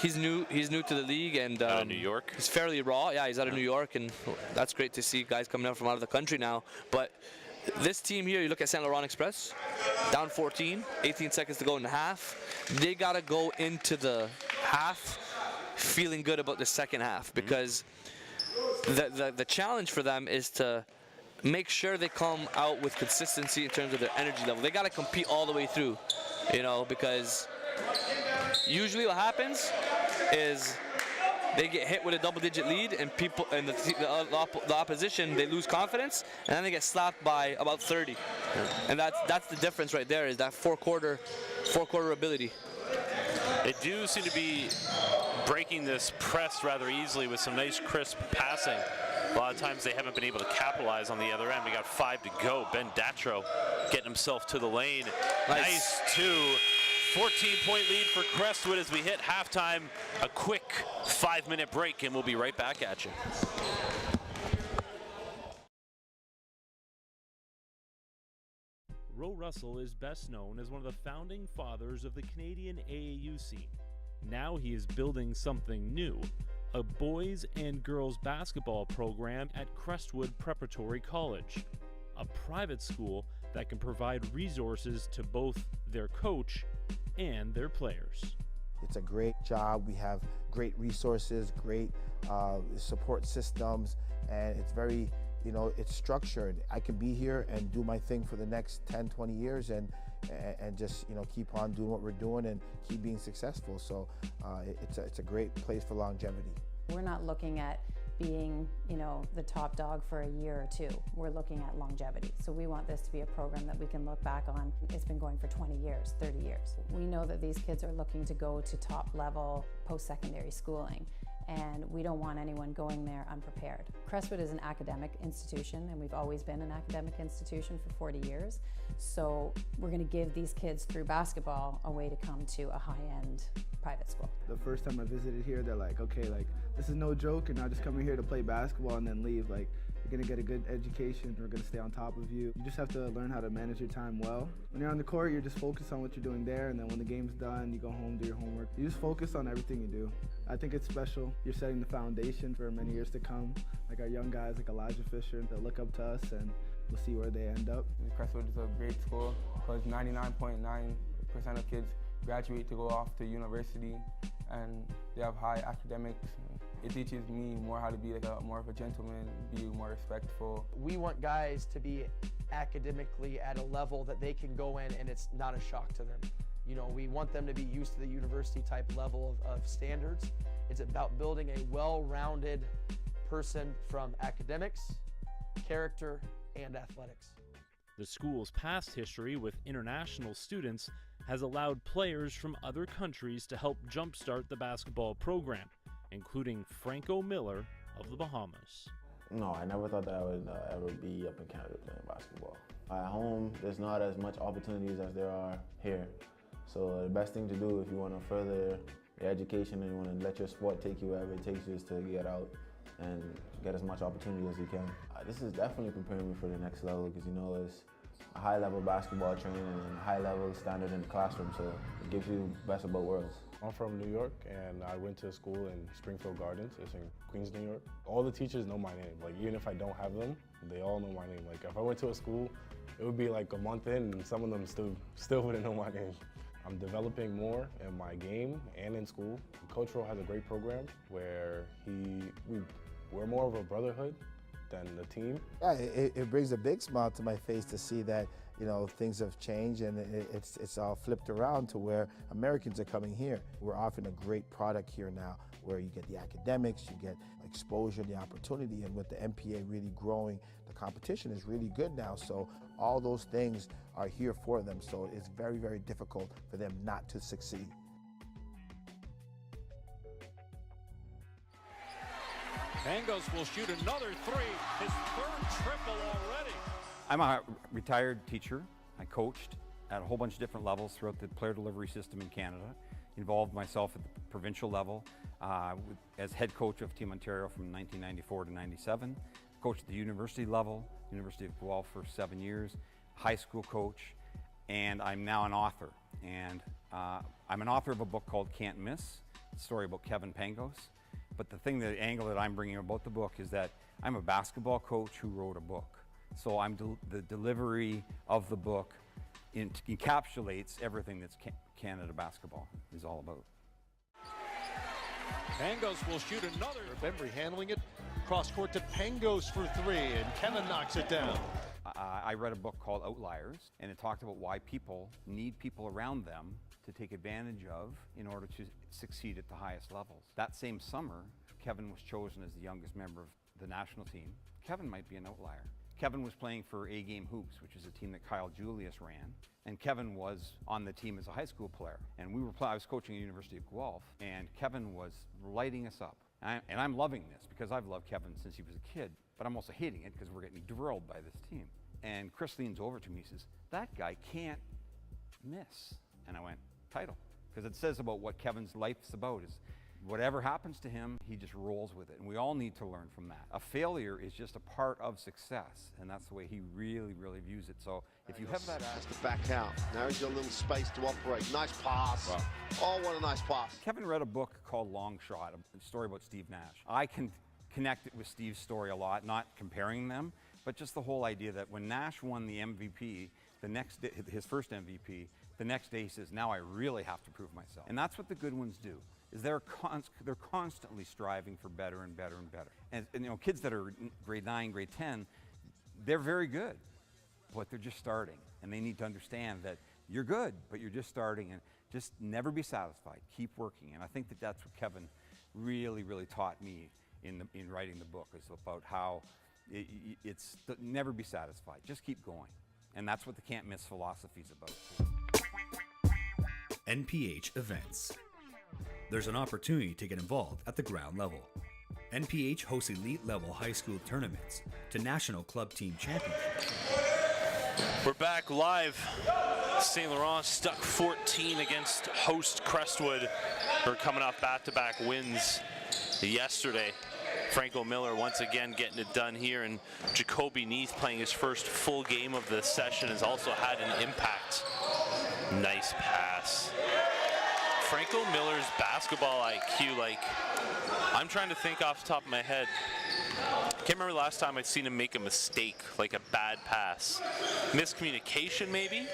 He's new to the league, and out of New York. He's fairly raw. Yeah, he's out of New York, and that's great to see guys coming out from out of the country now. But this team here, you look at St Laurent Express, down 14, 18 seconds to go in the half. They gotta go into the half feeling good about the second half, because the challenge for them is to make sure they come out with consistency in terms of their energy level. They gotta compete all the way through, because usually what happens is they get hit with a double-digit lead, and the opposition, they lose confidence, and then they get slapped by about 30. And that's the difference right there, is that four-quarter ability. They do seem to be breaking this press rather easily with some nice crisp passing. A lot of times they haven't been able to capitalize on the other end. We got 5 to go. Ben Datro getting himself to the lane. Nice 2. 14-point lead for Crestwood as we hit halftime. A quick 5-minute break, and we'll be right back at you. Ro Russell is best known as one of the founding fathers of the Canadian AAU scene. Now he is building something new, a boys and girls basketball program at Crestwood Preparatory College, a private school that can provide resources to both their coach and their players. It's a great job. We have great resources, great support systems, and it's very, it's structured. I can be here and do my thing for the next 10, 20 years and just, keep on doing what we're doing and keep being successful. So it's a great place for longevity. We're not looking at being, the top dog for a year or 2. We're looking at longevity. So we want this to be a program that we can look back on. It's been going for 20 years, 30 years. We know that these kids are looking to go to top level post-secondary schooling. and we don't want anyone going there unprepared. Crestwood is an academic institution, and we've always been an academic institution for 40 years. So we're going to give these kids through basketball a way to come to a high-end private school. The first time I visited here, they're like, okay, like this is no joke, and not just coming here to play basketball and then leave. Like, you're gonna get a good education, we're gonna stay on top of you. You just have to learn how to manage your time well. When you're on the court, you're just focused on what you're doing there, and then when the game's done, you go home, do your homework. You just focus on everything you do. I think it's special. You're setting the foundation for many years to come. Like our young guys, like Elijah Fisher, they'll look up to us, and we'll see where they end up. Crestwood is a great school because 99.9% of kids graduate to go off to university, and they have high academics. It teaches me more how to be like more of a gentleman, be more respectful. We want guys to be academically at a level that they can go in and it's not a shock to them. You know, we want them to be used to the university type level of standards. It's about building a well-rounded person from academics, character, and athletics. The school's past history with international students has allowed players from other countries to help jumpstart the basketball program, including Franco Miller of the Bahamas. No, I never thought that I would ever be up in Canada playing basketball. At home, there's not as much opportunities as there are here. So the best thing to do if you want to further your education and you want to let your sport take you wherever it takes you is to get out and get as much opportunity as you can. This is definitely preparing me for the next level because, you know, it's a high-level basketball training and a high-level standard in the classroom, so it gives you best of both worlds. I'm from New York, and I went to school in Springfield Gardens. It's in Queens, New York. All the teachers know my name. Like, even if I don't have them, they all know my name. Like, if I went to a school, it would be like a month in, and some of them still wouldn't know my name. I'm developing more in my game and in school. Coach Rowe has a great program where we're more of a brotherhood than the team. Yeah, it brings a big smile to my face to see that, you know, things have changed and it's all flipped around to where Americans are coming here. We're offering a great product here now where you get the academics, you get exposure, the opportunity, and with the MPA really growing, the competition is really good now. So all those things are here for them. So it's very, very difficult for them not to succeed. Pangos will shoot another three, his third triple already. I'm a retired teacher. I coached at a whole bunch of different levels throughout the player delivery system in Canada. Involved myself at the provincial level as head coach of Team Ontario from 1994 to 97. Coached at the university level, University of Guelph for 7 years, high school coach, and I'm now an author. And I'm an author of a book called Can't Miss, a story about Kevin Pangos. But the angle that I'm bringing about the book is that I'm a basketball coach who wrote a book. So the delivery of the book encapsulates everything that's Canada basketball is all about. Pangos will shoot another. Bembry handling it, cross court to Pangos for three, and Kenna knocks it down. I read a book called Outliers, and it talked about why people need people around them to take advantage of in order to succeed at the highest levels. That same summer, Kevin was chosen as the youngest member of the national team. Kevin might be an outlier. Kevin was playing for A-Game Hoops, which is a team that Kyle Julius ran, and Kevin was on the team as a high school player. And I was coaching at the University of Guelph, and Kevin was lighting us up. And I'm loving this because I've loved Kevin since he was a kid, but I'm also hating it because we're getting drilled by this team. And Chris leans over to me and says, "That guy can't miss." And I went, "Title." Because it says about what Kevin's life's about is whatever happens to him, he just rolls with it. And we all need to learn from that. A failure is just a part of success. And that's the way he really, really views it. So if you have that... Has to back out. Now he's got a little space to operate. Nice pass. Wow. Oh, what a nice pass. Kevin read a book called Long Shot, a story about Steve Nash. I can connect it with Steve's story a lot, not comparing them, but just the whole idea that when Nash won the MVP, the next day, his first MVP, the next day he says, now I really have to prove myself. And that's what the good ones do, is they're constantly striving for better and better and better. And you know, kids that are grade 9, grade 10, they're very good, but they're just starting. And they need to understand that you're good, but you're just starting, and just never be satisfied. Keep working. And I think that that's what Kevin really, really taught me in writing the book, is about how it's never be satisfied. Just keep going. And that's what the can't miss philosophy is about. NPH Events. there's an opportunity to get involved at the ground level. NPH hosts elite-level high school tournaments to national club team championships. We're back live. St Laurent stuck 14 against host Crestwood, who are coming off back-to-back wins yesterday. Franco Miller once again getting it done here, and Jacoby Neath playing his first full game of the session has also had an impact. Nice pass. Franco Miller's basketball IQ, like, I'm trying to think off the top of my head. I can't remember the last time I'd seen him make a mistake, like a bad pass. Miscommunication maybe,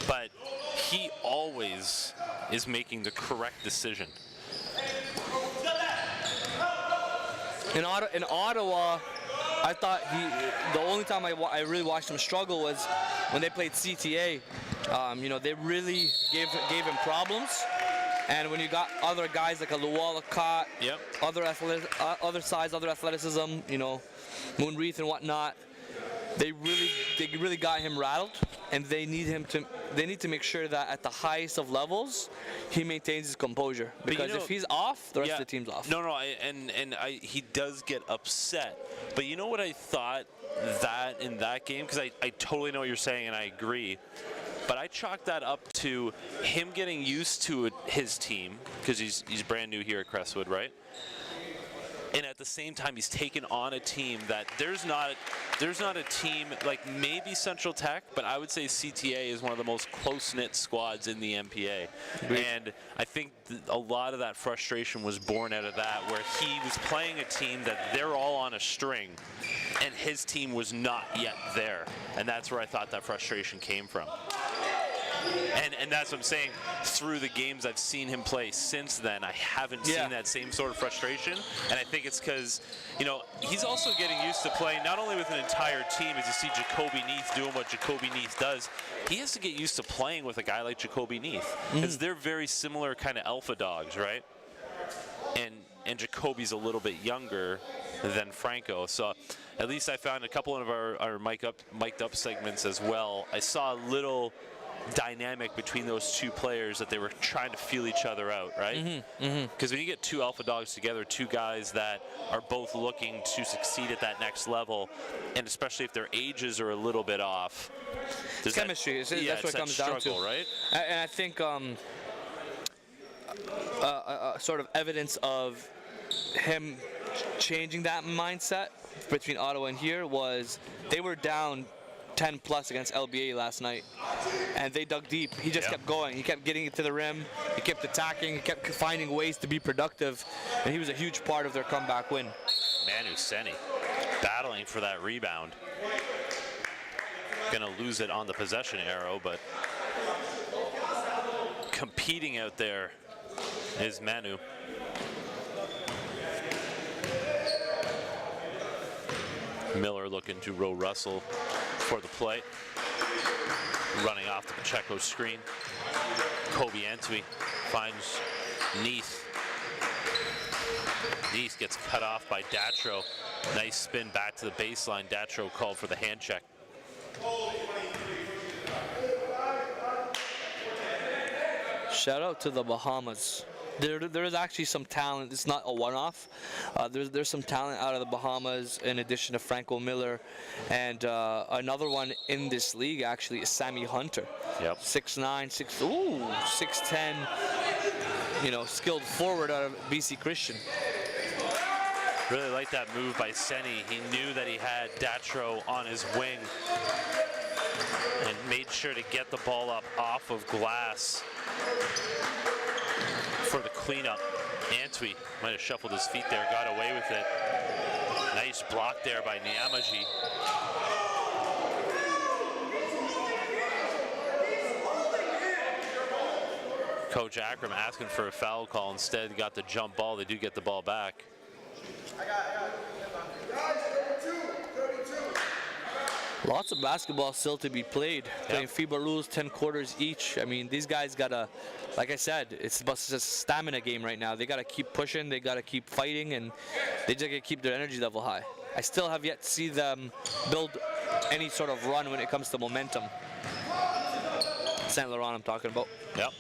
but he always is making the correct decision. In Ottawa, I thought the only time I really watched him struggle was when they played CTA. They really gave him problems. And when you got other guys like a Luwalacott, yep, other size, other athleticism, Moonreath and whatnot, they really got him rattled, and they need to make sure that at the highest of levels, he maintains his composure. Because if he's off, the rest of the team's off. He does get upset. But you know what I thought that in that game, because I totally know what you're saying and I agree. But I chalked that up to him getting used to his team, because he's brand new here at Crestwood, right? And at the same time, he's taken on a team that there's not a team like maybe Central Tech, but I would say CTA is one of the most close-knit squads in the MPA. And I think a lot of that frustration was born out of that, where he was playing a team that they're all on a string, and his team was not yet there. And that's where I thought that frustration came from. And that's what I'm saying. Through the games I've seen him play since then, I haven't seen that same sort of frustration. And I think it's because, he's also getting used to playing not only with an entire team, as you see Jacoby Neath doing what Jacoby Neath does, he has to get used to playing with a guy like Jacoby Neath, because they're very similar kind of alpha dogs, right? And Jacoby's a little bit younger than Franco. So at least I found a couple of our mic'd up segments as well. I saw a little dynamic between those two players, that they were trying to feel each other out, right? Because when you get two alpha dogs together, two guys that are both looking to succeed at that next level, and especially if their ages are a little bit off, it's chemistry. That's what it comes down to, right? And I think sort of evidence of him changing that mindset between Ottawa and here was they were down 10 plus against LBA last night, and they dug deep. He just kept going. He kept getting it to the rim. He kept attacking. He kept finding ways to be productive, and he was a huge part of their comeback win. Manu Seni battling for that rebound. Gonna lose it on the possession arrow, but competing out there is Manu. Miller looking to row Russell for the play. Running off the Pacheco screen. Kobe Antwi finds Neath. Neath gets cut off by Datro. Nice spin back to the baseline. Datro called for the hand check. Shout out to the Bahamas. There is actually some talent. It's not a one-off. There's some talent out of the Bahamas in addition to Franco Miller, and another one in this league actually is Sammy Hunter. Yep. 6'9", 6'10", skilled forward out of BC Christian. Really like that move by Seni. He knew that he had Datro on his wing and made sure to get the ball up off of glass for the cleanup. Antwi might have shuffled his feet there, got away with it. Nice block there by Nyamaji. Coach Akram asking for a foul call. Instead, got the jump ball. They do get the ball back. Lots of basketball still to be played. Playing FIBA rules, 10 quarters each. I mean, these guys gotta, like I said, it's a stamina game right now. They gotta keep pushing, they gotta keep fighting, and they just gotta keep their energy level high. I still have yet to see them build any sort of run when it comes to momentum. St Laurent I'm talking about. Yep.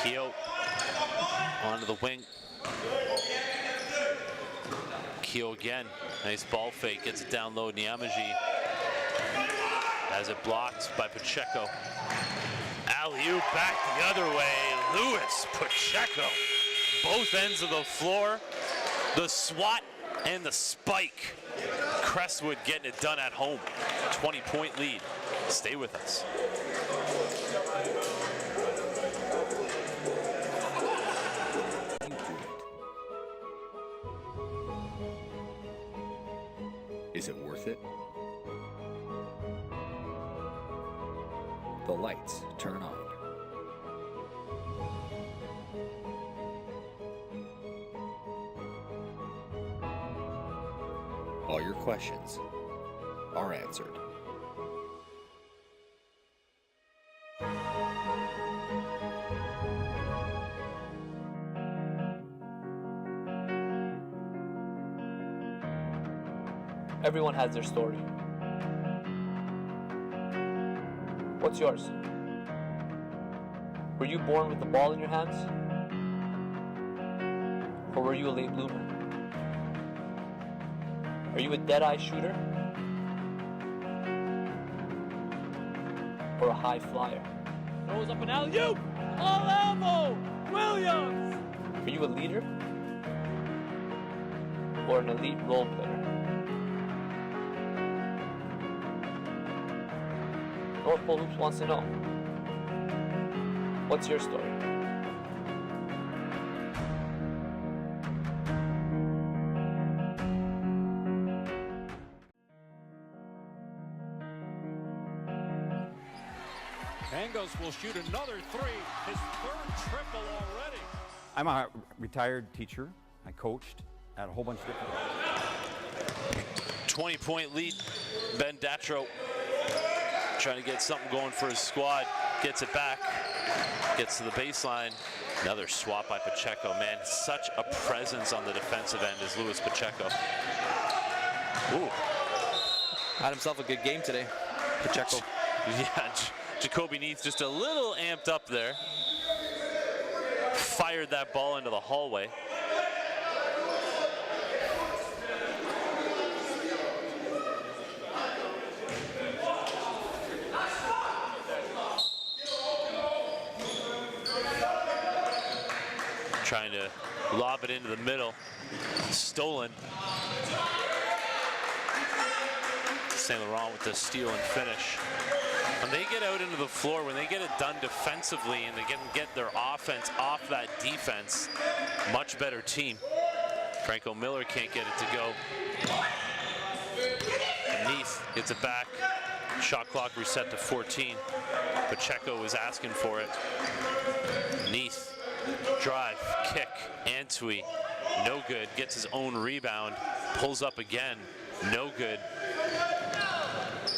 Keogh Onto the wing. Keo again. Nice ball fake. Gets it down low. Nyamaji has it blocked by Pacheco. Alley-oop back the other way. Lewis Pacheco. Both ends of the floor. The swat and the spike. Crestwood getting it done at home. 20-point lead. Stay with us. Is it worth it? The lights turn on. All your questions are answered. Everyone has their story. What's yours? Were you born with the ball in your hands? Or were you a late bloomer? Are you a dead-eye shooter? Or a high flyer? Throws up an alley-oop! All elbow! Williams! Are you a leader? Or an elite role player? North Pole Hoops wants to know, what's your story? Pangos will shoot another three, his third triple already. I'm a retired teacher. I coached at a whole bunch of different 20-point lead. Ben Datro trying to get something going for his squad. Gets it back. Gets to the baseline. Another swap by Pacheco. Man, such a presence on the defensive end is Luis Pacheco. Ooh. Had himself a good game today, Pacheco. Yeah, Jacoby Neath just a little amped up there. Fired that ball into the hallway. Trying to lob it into the middle. Stolen. St Laurent with the steal and finish. When they get out into the floor, when they get it done defensively and they get their offense off that defense, much better team. Franco Miller can't get it to go. Neath gets it back. Shot clock reset to 14. Pacheco was asking for it. Neath, drive, kick, Antwi, no good. Gets his own rebound, pulls up again, no good.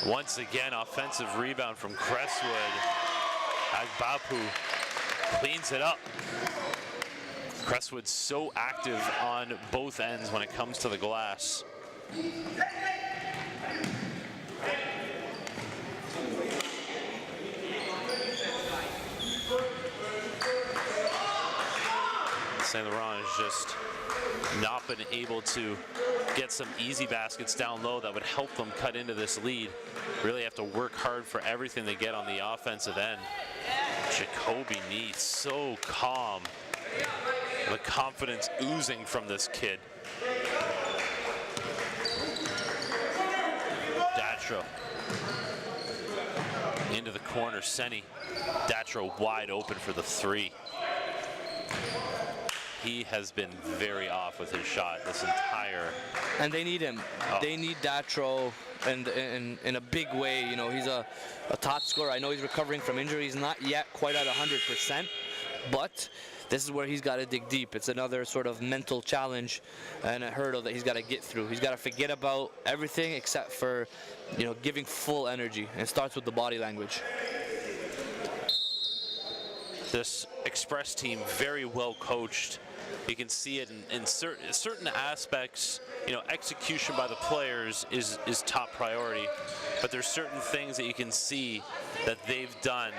Once again, offensive rebound from Crestwood. Agbapu cleans it up. Crestwood's so active on both ends when it comes to the glass. St Laurent has just not been able to get some easy baskets down low that would help them cut into this lead. Really have to work hard for everything they get on the offensive end. Jacoby Neath, so calm. The confidence oozing from this kid. Datro into the corner, Senni. Datro wide open for the three. He has been very off with his shot this entire. And they need him. Oh. They need Datro in a big way. You know, he's a top scorer. I know he's recovering from injury. He's not yet quite at 100%, but this is where he's got to dig deep. It's another sort of mental challenge and a hurdle that he's got to get through. He's got to forget about everything except for, you know, giving full energy. And it starts with the body language. This Express team very well coached. You can see it in certain aspects. You know, execution by the players is top priority, but there's certain things that you can see that they've done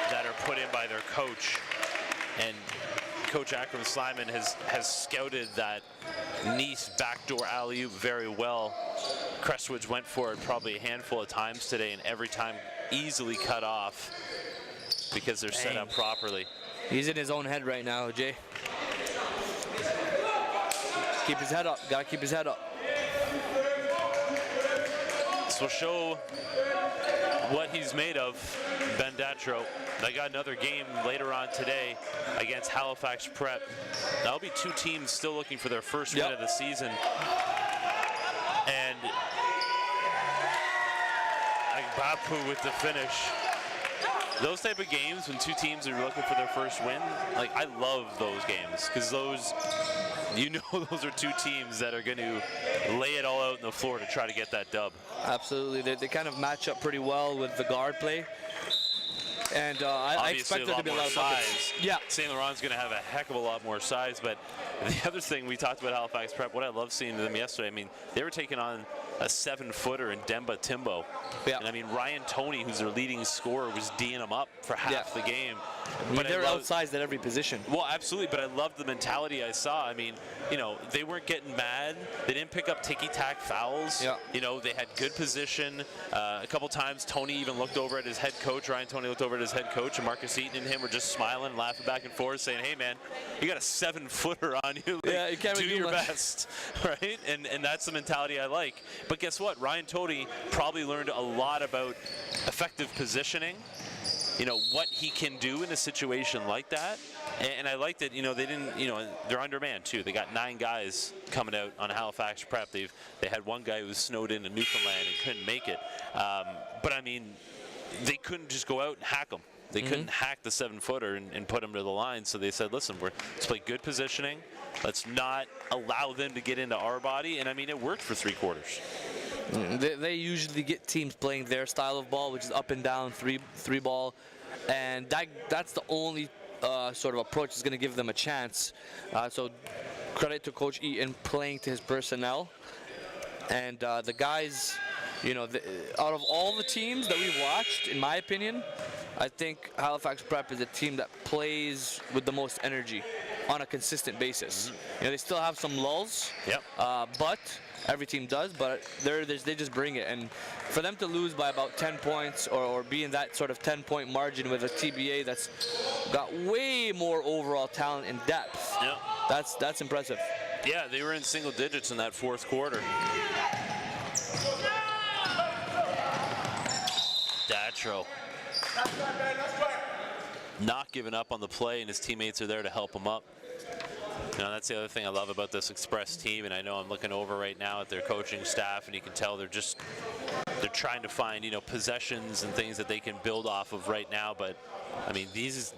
that are put in by their coach, and Coach Akram Slyman has scouted that Nice backdoor alley-oop very well. Crestwood went for it probably a handful of times today, and every time easily cut off because they're set up properly. He's in his own head right now, Jay. Keep his head up. Gotta keep his head up. This will show what he's made of, Ben Datro. They got another game later on today against Halifax Prep. That'll be two teams still looking for their first win of the season. And Bapu with the finish. Those type of games when two teams are looking for their first win, like, I love those games because those, you know, those are two teams that are going to lay it all out on the floor to try to get that dub. Absolutely. They kind of match up pretty well with the guard play. And I expect there to be a lot of buckets. Yeah. St Laurent's going to have a heck of a lot more size, but the other thing we talked about Halifax Prep, what I love seeing them yesterday, I mean, they were taking on a 7-footer in Demba Timbo. Yeah. And I mean, Ryan Toney, who's their leading scorer, was D'ing them up for half the game. I mean, they're outsized at every position. Well, absolutely, but I loved the mentality I saw. I mean, you know, they weren't getting mad. They didn't pick up ticky-tack fouls. Yeah. You know, they had good position. A couple times, Toney even looked over at his head coach. Ryan Toney looked over at his head coach, and Marcus Eaton and him were just smiling, laughing back and forth, saying, hey, man, you got a 7-footer on you. Like, yeah, you can't do really your much. best, right? And that's the mentality I like. But guess what? Ryan Toney probably learned a lot about effective positioning, you know, what he can do in a situation like that. And I liked it, you know, they didn't, you know, they're undermanned too. They got 9 guys coming out on Halifax Prep. They had one guy who was snowed in Newfoundland and couldn't make it. But I mean, they couldn't just go out and hack them. They couldn't hack the 7-footer and put him to the line. So they said, listen, let's play good positioning. Let's not allow them to get into our body. And I mean, it worked for 3 quarters. They usually get teams playing their style of ball, which is up and down, three ball, and that's the only sort of approach that's going to give them a chance. So credit to Coach Eaton playing to his personnel, and the guys, you know, out of all the teams that we've watched, in my opinion, I think Halifax Prep is a team that plays with the most energy on a consistent basis. You know, they still have some lulls, but every team does, but they just bring it. And for them to lose by about 10 points or be in that sort of 10-point margin with a TBA that's got way more overall talent and depth, that's impressive. Yeah, they were in single digits in that 4th quarter. Datro not giving up on the play, and his teammates are there to help him up. You know, that's the other thing I love about this Express team, and I know I'm looking over right now at their coaching staff, and you can tell they're trying to find, you know, possessions and things that they can build off of right now. But I mean, this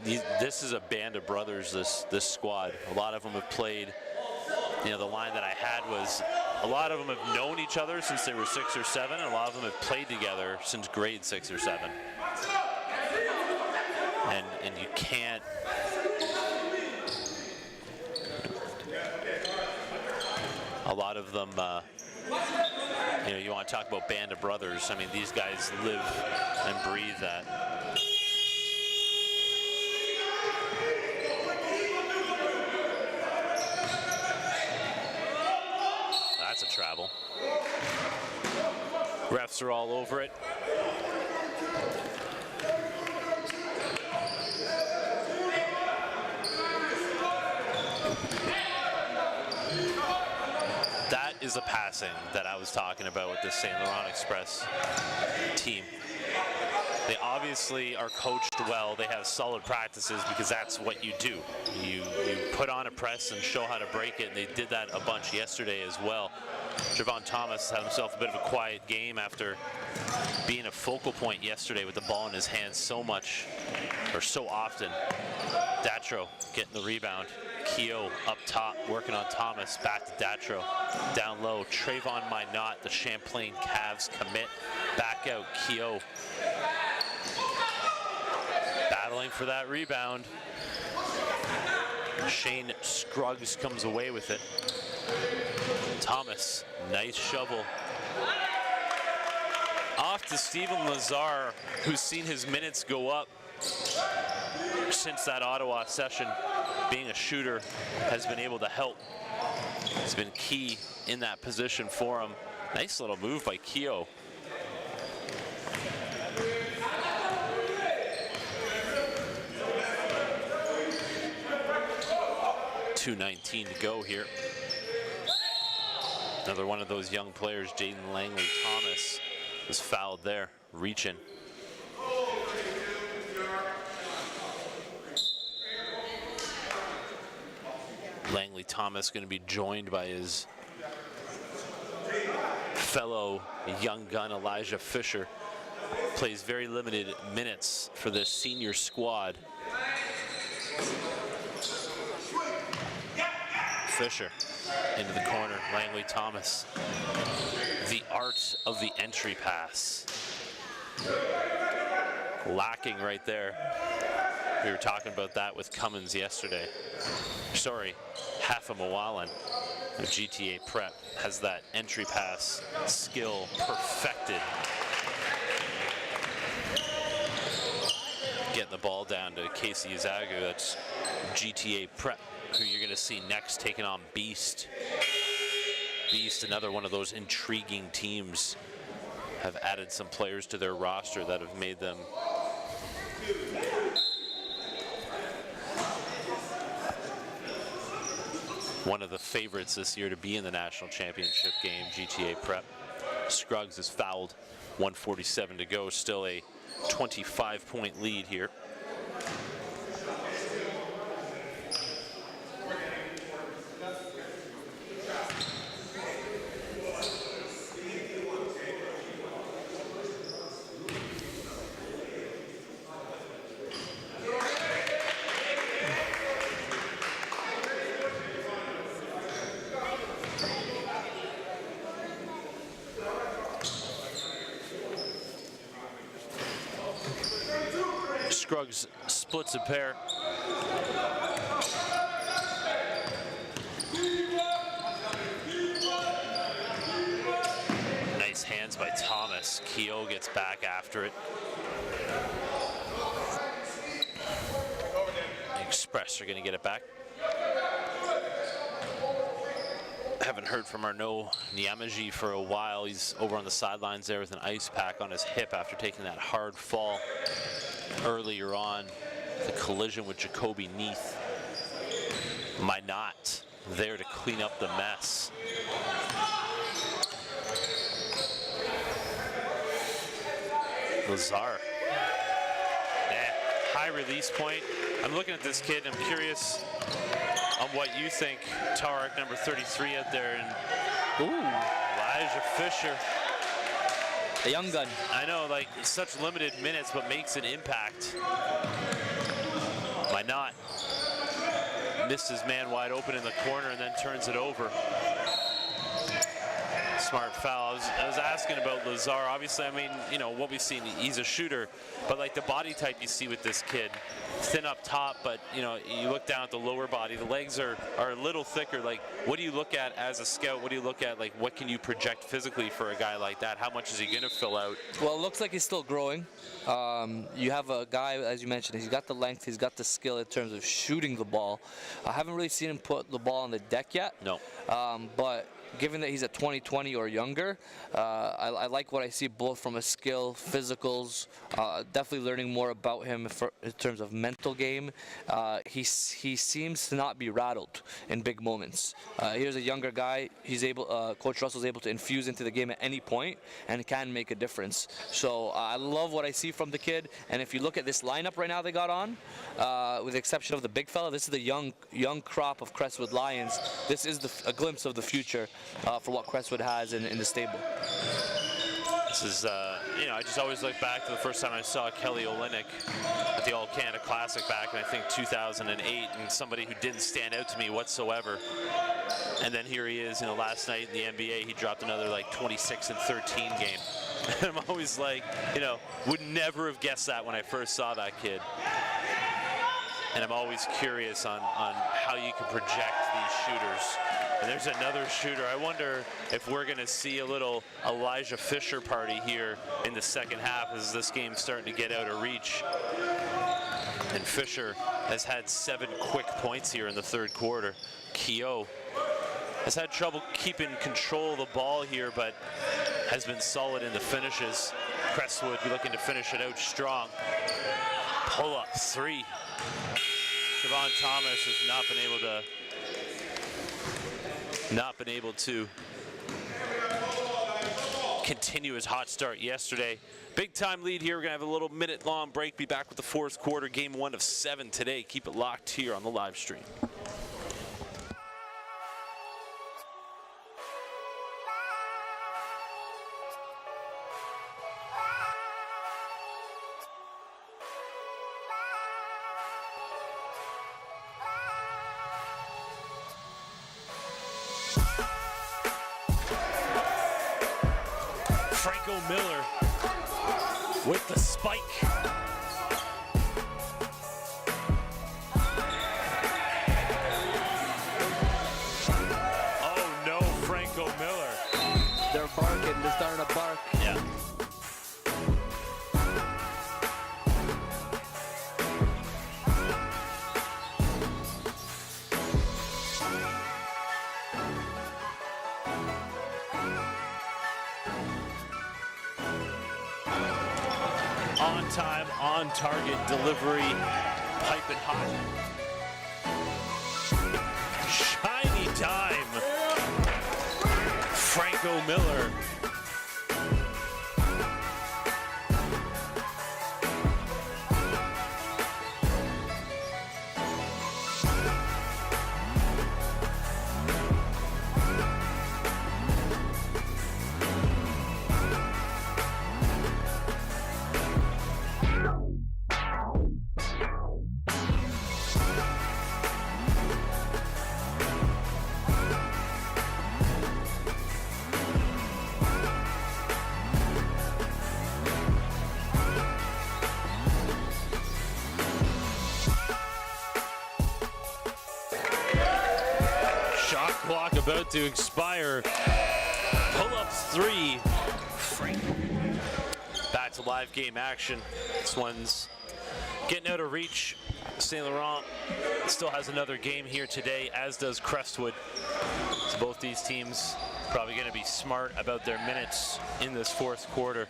is a band of brothers. This squad. A lot of them have played. You know, the line that I had was a lot of them have known each other since they were 6 or 7, and a lot of them have played together since grade 6 or 7. And you can't. A lot of them, you know, you want to talk about band of brothers. I mean, these guys live and breathe that. That's a travel. Refs are all over it. That is a passing that I was talking about with the St Laurent Express team. They obviously are coached well. They have solid practices because that's what you do. You put on a press and show how to break it, and they did that a bunch yesterday as well. Javon Thomas had himself a bit of a quiet game after being a focal point yesterday with the ball in his hands so much, or so often. Datro getting the rebound. Keogh up top, working on Thomas. Back to Datro. Down low, Trayvon Minot, the Champlain Cavs commit. Back out, Keogh. Battling for that rebound. Shane Scruggs comes away with it. Thomas, nice shovel. Off to Steven Lazar, who's seen his minutes go up since that Ottawa session. being a shooter has been able to help. It's been key in that position for him. Nice little move by Keogh. .219 to go here. Another one of those young players, Jaden Langley Thomas, was fouled there, reaching. Langley Thomas going to be joined by his fellow young gun Elijah Fisher. Plays very limited minutes for this senior squad. Fisher into the corner, Langley Thomas. The art of the entry pass. Lacking right there. We were talking about that with Cummins yesterday. Sorry, Hafa Mawalin of GTA Prep has that entry pass skill perfected. Getting the ball down to Casey Izagu. That's GTA Prep, who you're going to see next taking on Beast. Beast, another one of those intriguing teams, have added some players to their roster that have made them one of the favorites this year to be in the national championship game. GTA Prep. Scruggs is fouled. 1:47 to go. Still a 25-point lead here. Scruggs splits a pair. Nice hands by Thomas. Keogh gets back after it. The Express are going to get it back. Haven't heard from Arnaud Niamaji for a while. He's over on the sidelines there with an ice pack on his hip after taking that hard fall earlier on. The collision with Jacoby Neath. Minot there to clean up the mess. Lazar. High release point. I'm looking at this kid. I'm curious on what you think. Tarek, number 33 out there. And Elijah Fisher. A young gun. I know, like, such limited minutes, but makes an impact. Why not? Missed his man wide open in the corner and then turns it over. Smart foul. I was asking about Lazar. Obviously, I mean, you know, what we've seen, he's a shooter, but like the body type you see with this kid, thin up top, but you know, you look down at the lower body, the legs are a little thicker. Like, what do you look at as a scout? What do you look at, like, what can you project physically for a guy like that? How much is he gonna fill out? Well, it looks like he's still growing. You have a guy, as you mentioned, he's got the length, he's got the skill in terms of shooting the ball. I haven't really seen him put the ball on the deck yet. No. But given that he's a 2020 or younger, I like what I see both from a skill, physicals, definitely learning more about him in terms of mental game. He seems to not be rattled in big moments. Here's a younger guy. He's able, Coach Russell's able to infuse into the game at any point and can make a difference. So I love what I see from the kid. And if you look at this lineup right now they got on, with the exception of the big fella, this is the young crop of Crestwood Lions. This is a glimpse of the future for what Crestwood has in the stable. This is, you know, I just always look back to the first time I saw Kelly Olynyk at the All-Canada Classic back in, I think, 2008, and somebody who didn't stand out to me whatsoever. And then here he is, you know, last night in the NBA, he dropped another, like, 26 and 13 game. And I'm always like, you know, would never have guessed that when I first saw that kid. And I'm always curious on how you can project these shooters. And there's another shooter. I wonder if we're going to see a little Elijah Fisher party here in the second half as this game's starting to get out of reach. And Fisher has had 7 quick points here in the third quarter. Keogh has had trouble keeping control of the ball here, but has been solid in the finishes. Crestwood looking to finish it out strong. Pull up 3. Javon Thomas has not been able to continue his hot start yesterday. Big time lead here. We're gonna have a little minute-long break. Be back with the fourth quarter, game 1 of 7 today. Keep it locked here on the live stream. Miller with the spike. Oh no, Franco Miller. They're barking, they're starting to bark. Yeah. On time, on target delivery, piping hot. Shiny dime. Franco Miller. Clock about to expire. Pull-up 3. Back to live game action. This one's getting out of reach. St Laurent still has another game here today, as does Crestwood. So both these teams probably going to be smart about their minutes in this fourth quarter.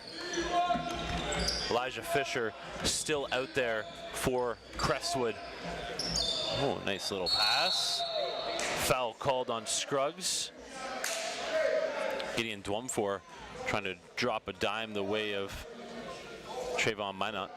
Elijah Fisher still out there for Crestwood. Oh, nice little pass. Foul called on Scruggs. Gideon Dwumfor trying to drop a dime the way of Trayvon Minot.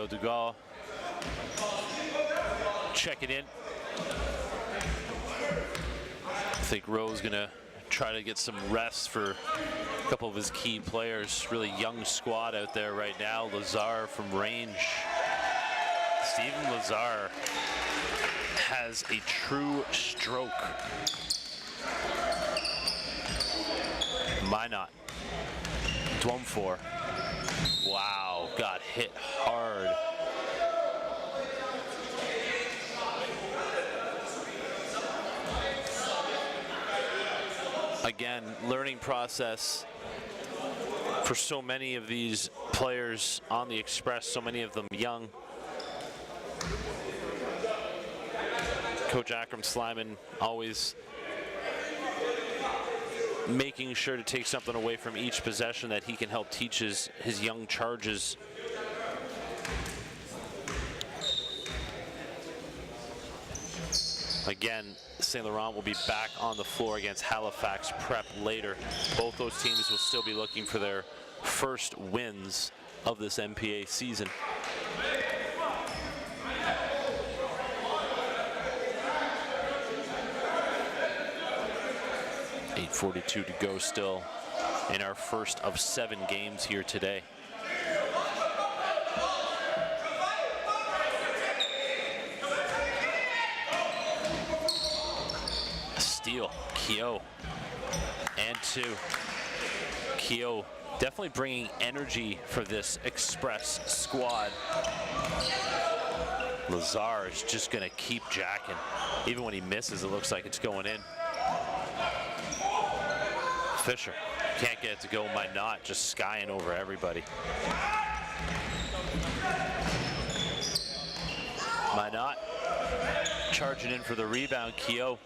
Dugal checking in. I think Rowe's gonna try to get some rest for a couple of his key players. Really young squad out there right now. Lazar from range. Steven Lazar has a true stroke. Minot. Dwumfor. Wow, got hit hard. Again, learning process for so many of these players on the Express, so many of them young. Coach Akram Slyman always making sure to take something away from each possession that he can help teach his young charges. Again, St. Laurent will be back on the floor against Halifax Prep later. Both those teams will still be looking for their first wins of this MPA season. 2:42 to go still in our first of 7 games here today. Steal, Keogh, and 2. Keogh definitely bringing energy for this Express squad. Lazar is just going to keep jacking. Even when he misses, it looks like it's going in. Fisher can't get it to go. Might not, just skying over everybody. Might not. Charging in for the rebound. Keogh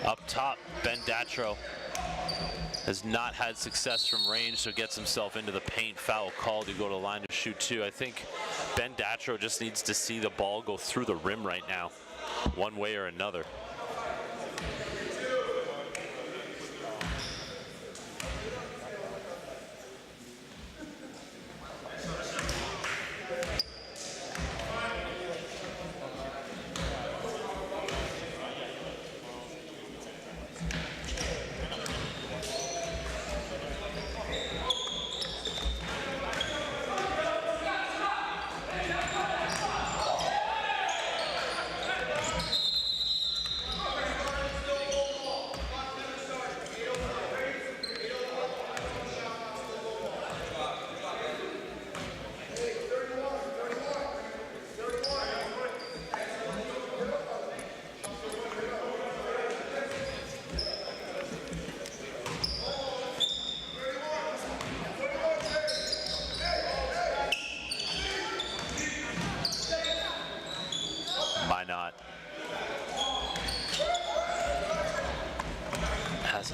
up top. Ben Datro has not had success from range, so gets himself into the paint. Foul called to go to the line to shoot 2. I think Ben Datro just needs to see the ball go through the rim right now, one way or another.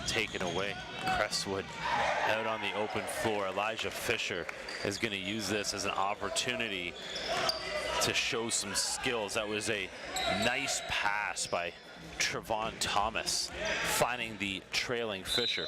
Taken away. Crestwood out on the open floor. Elijah Fisher is going to use this as an opportunity to show some skills. That was a nice pass by Trevon Thomas, finding the trailing Fisher.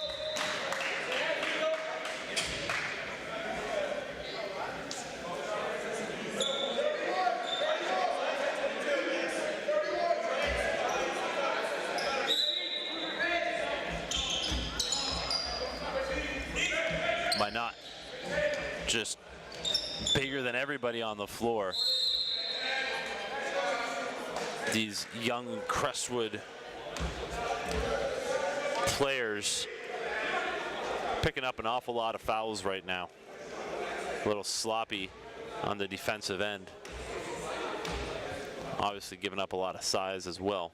Not just bigger than everybody on the floor. These young Crestwood players picking up an awful lot of fouls right now. A little sloppy on the defensive end. Obviously giving up a lot of size as well.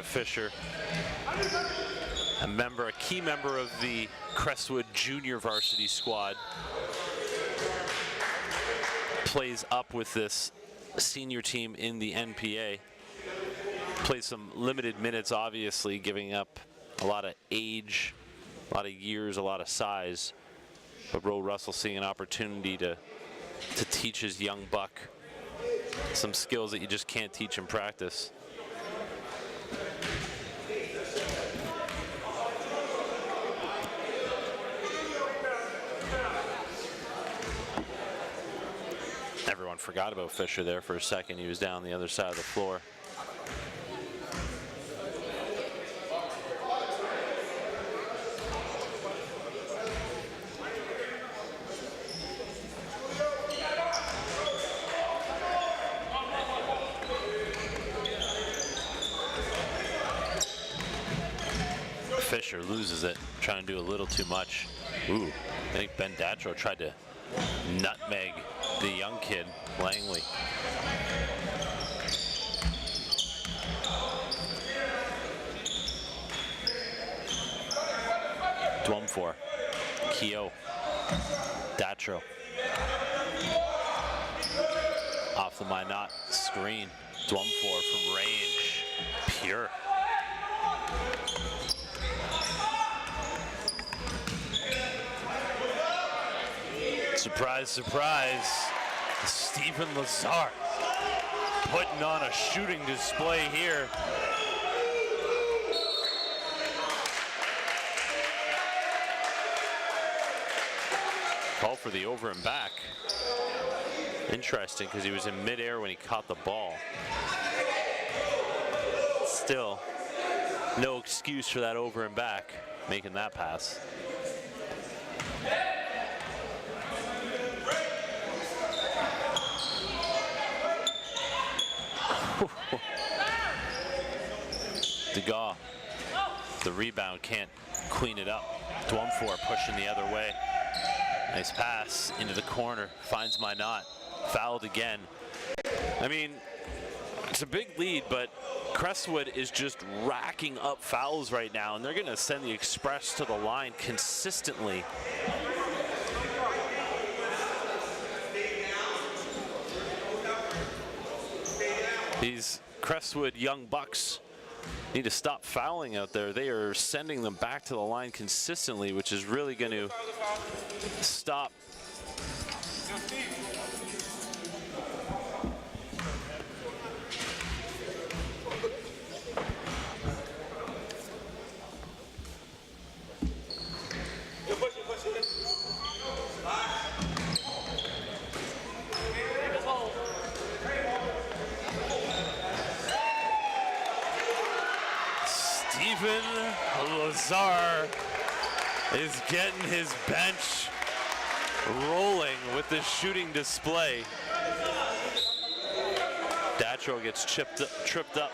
Fisher, a key member of the Crestwood junior varsity squad, plays up with this senior team in the NPA. Plays some limited minutes, obviously, giving up a lot of age, a lot of years, a lot of size. But Ro Russell seeing an opportunity to teach his young buck some skills that you just can't teach in practice. Everyone forgot about Fisher there for a second. He was down the other side of the floor. Fisher loses it, trying to do a little too much. Ooh, I think Ben Datro tried to nutmeg the young kid, Langley. Dwumfor, Keogh, Datro. Off the Minot screen, Dwumfor from range, pure. Surprise, surprise. Stephen Lazar putting on a shooting display here. Call for the over and back. Interesting, because he was in midair when he caught the ball. Still, no excuse for that over and back, making that pass. Degas, the rebound, can't clean it up. Dwumfor pushing the other way. Nice pass into the corner, finds Minot, fouled again. I mean, it's a big lead, but Crestwood is just racking up fouls right now, and they're going to send the Express to the line consistently. These Crestwood young bucks need to stop fouling out there. They are sending them back to the line consistently, which is really going to stop Stephen Lazar is getting his bench rolling with the shooting display. Datro gets tripped up.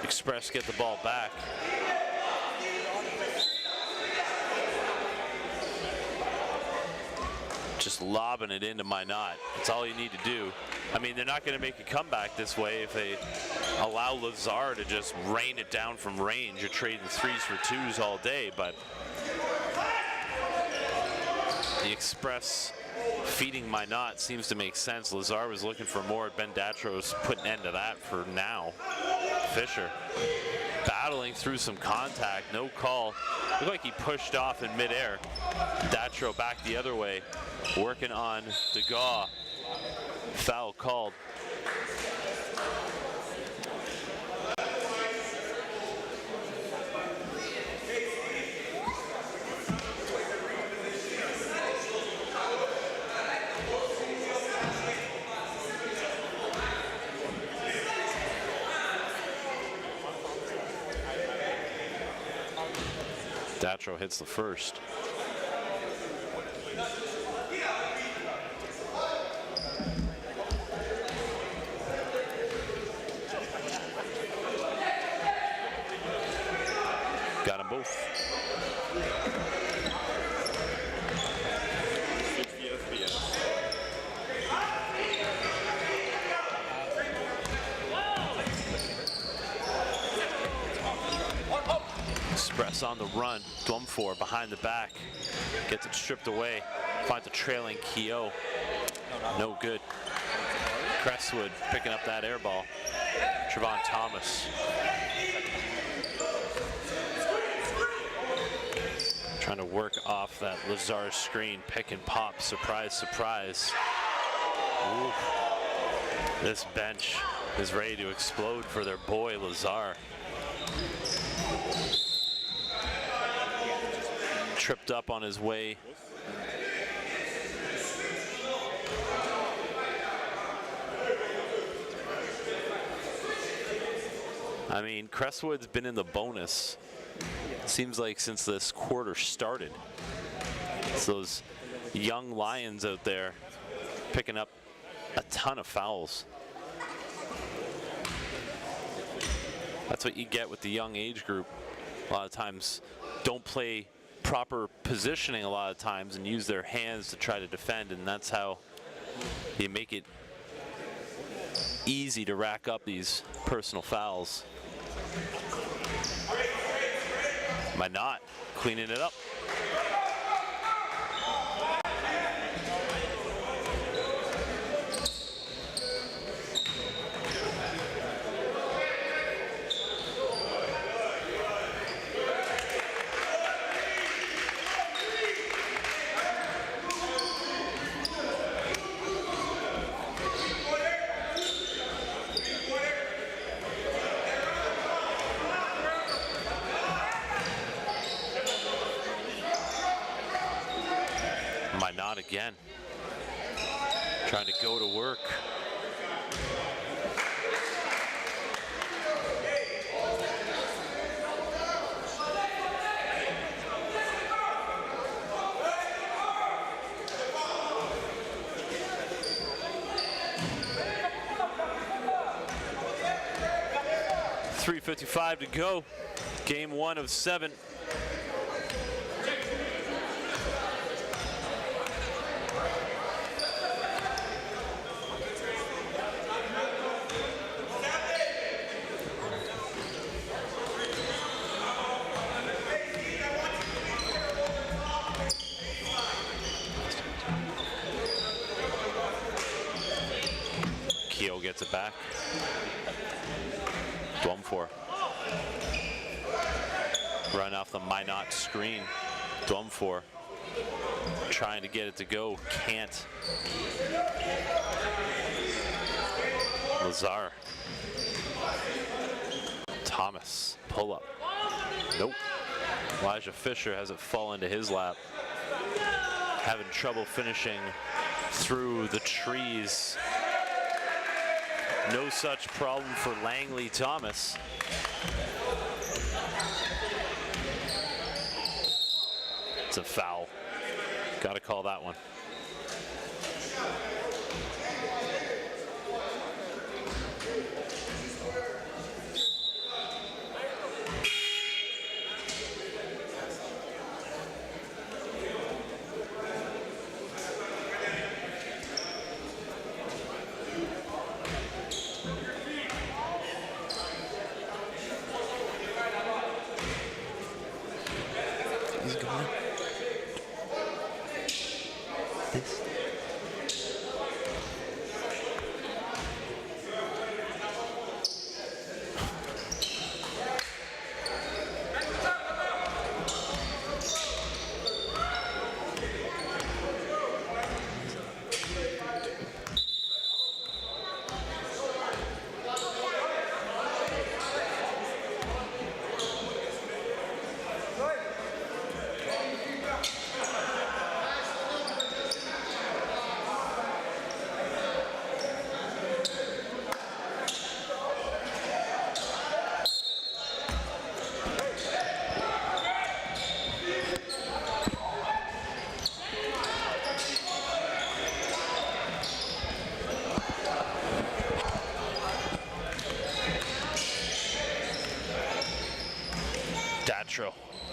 Express get the ball back. Just lobbing it into Minot. That's all you need to do. I mean, they're not going to make a comeback this way if they allow Lazar to just rain it down from range. You're trading threes for twos all day, but the Express feeding Minot seems to make sense. Lazar was looking for more. Ben Datro's putting an end to that for now. Fisher battling through some contact, no call. Looked like he pushed off in midair. Datro back the other way, working on Degas. Foul called. Datro hits the first. Got them both. Express on the run. Dwumfor behind the back. Gets it stripped away. Finds a trailing Keogh. No good. Crestwood picking up that air ball. Trevon Thomas. Trying to work off that Lazar screen. Pick and pop. Surprise, surprise. Ooh. This bench is ready to explode for their boy Lazar. Tripped up on his way. I mean, Crestwood's been in the bonus, seems like, since this quarter started. It's those young Lions out there picking up a ton of fouls. That's what you get with the young age group. A lot of times don't play proper positioning a lot of times and use their hands to try to defend, and that's how you make it easy to rack up these personal fouls. Minot cleaning it up. again. Trying to go to work. .355 to go. Game 1 of 7. Keogh gets it back. Dwumfor. Run off the Minot screen. Dwumfor trying to get it to go. Can't. Lazar. Thomas. Pull up. Nope. Elijah Fisher has it fall into his lap. Having trouble finishing through the trees. No such problem for Langley Thomas. It's a foul. Got to call that one.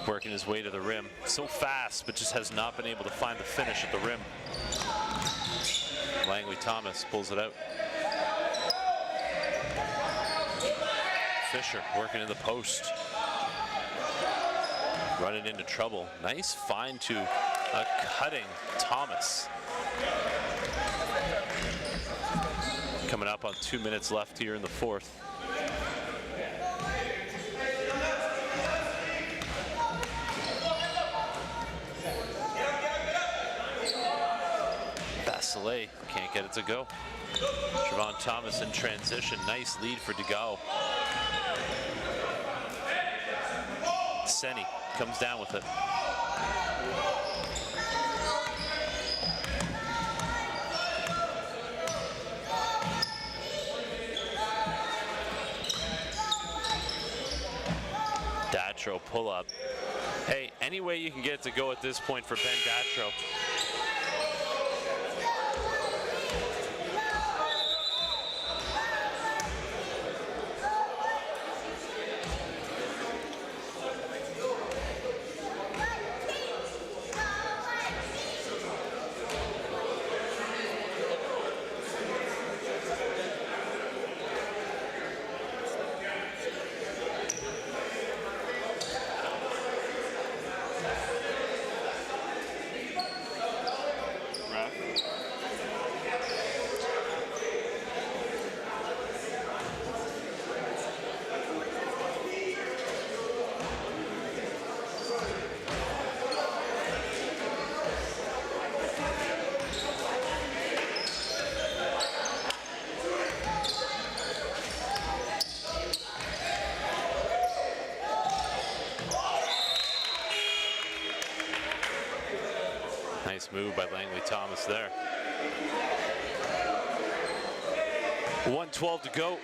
Working his way to the rim. So fast, but just has not been able to find the finish at the rim. Langley Thomas pulls it out. Fisher working in the post. Running into trouble. Nice find to a cutting Thomas. Coming up on 2 minutes left here in the fourth. Soleil can't get it to go. Trevon Thomas in transition. Nice lead for DeGao. Senni comes down with it. Datro pull up. Hey, any way you can get it to go at this point for Ben Datro. move by Langley Thomas there. 1:12 to go.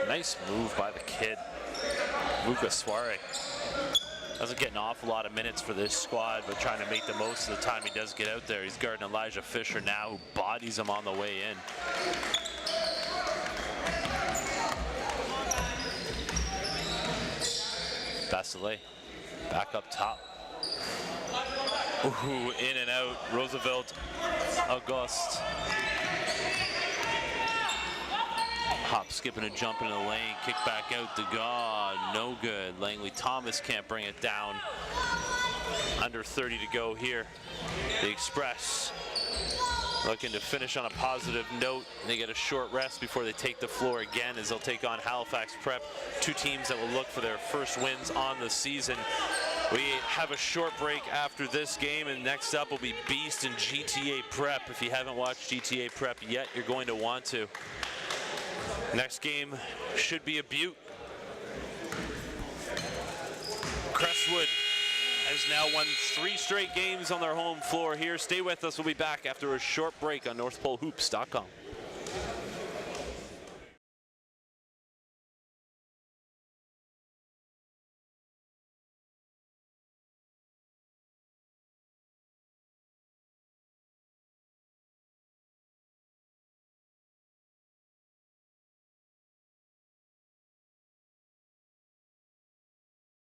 Nice move by the kid, Luca Suarez. Doesn't get an awful lot of minutes for this squad, but trying to make the most of the time he does get out there. He's guarding Elijah Fisher now, who bodies him on the way in. Bachelet back up top. Ooh, in and out. Roosevelt, Auguste. Hop, skipping and jumping in the lane, kick back out to God, no good. Langley Thomas can't bring it down. Under 30 to go here. The Express looking to finish on a positive note. They get a short rest before they take the floor again as they'll take on Halifax Prep, two teams that will look for their first wins on the season. We have a short break after this game, and next up will be Beast and GTA Prep. If you haven't watched GTA Prep yet, you're going to want to. Next game should be a beaut. Crestwood has now won 3 straight games on their home floor here. Stay with us. We'll be back after a short break on NorthPoleHoops.com.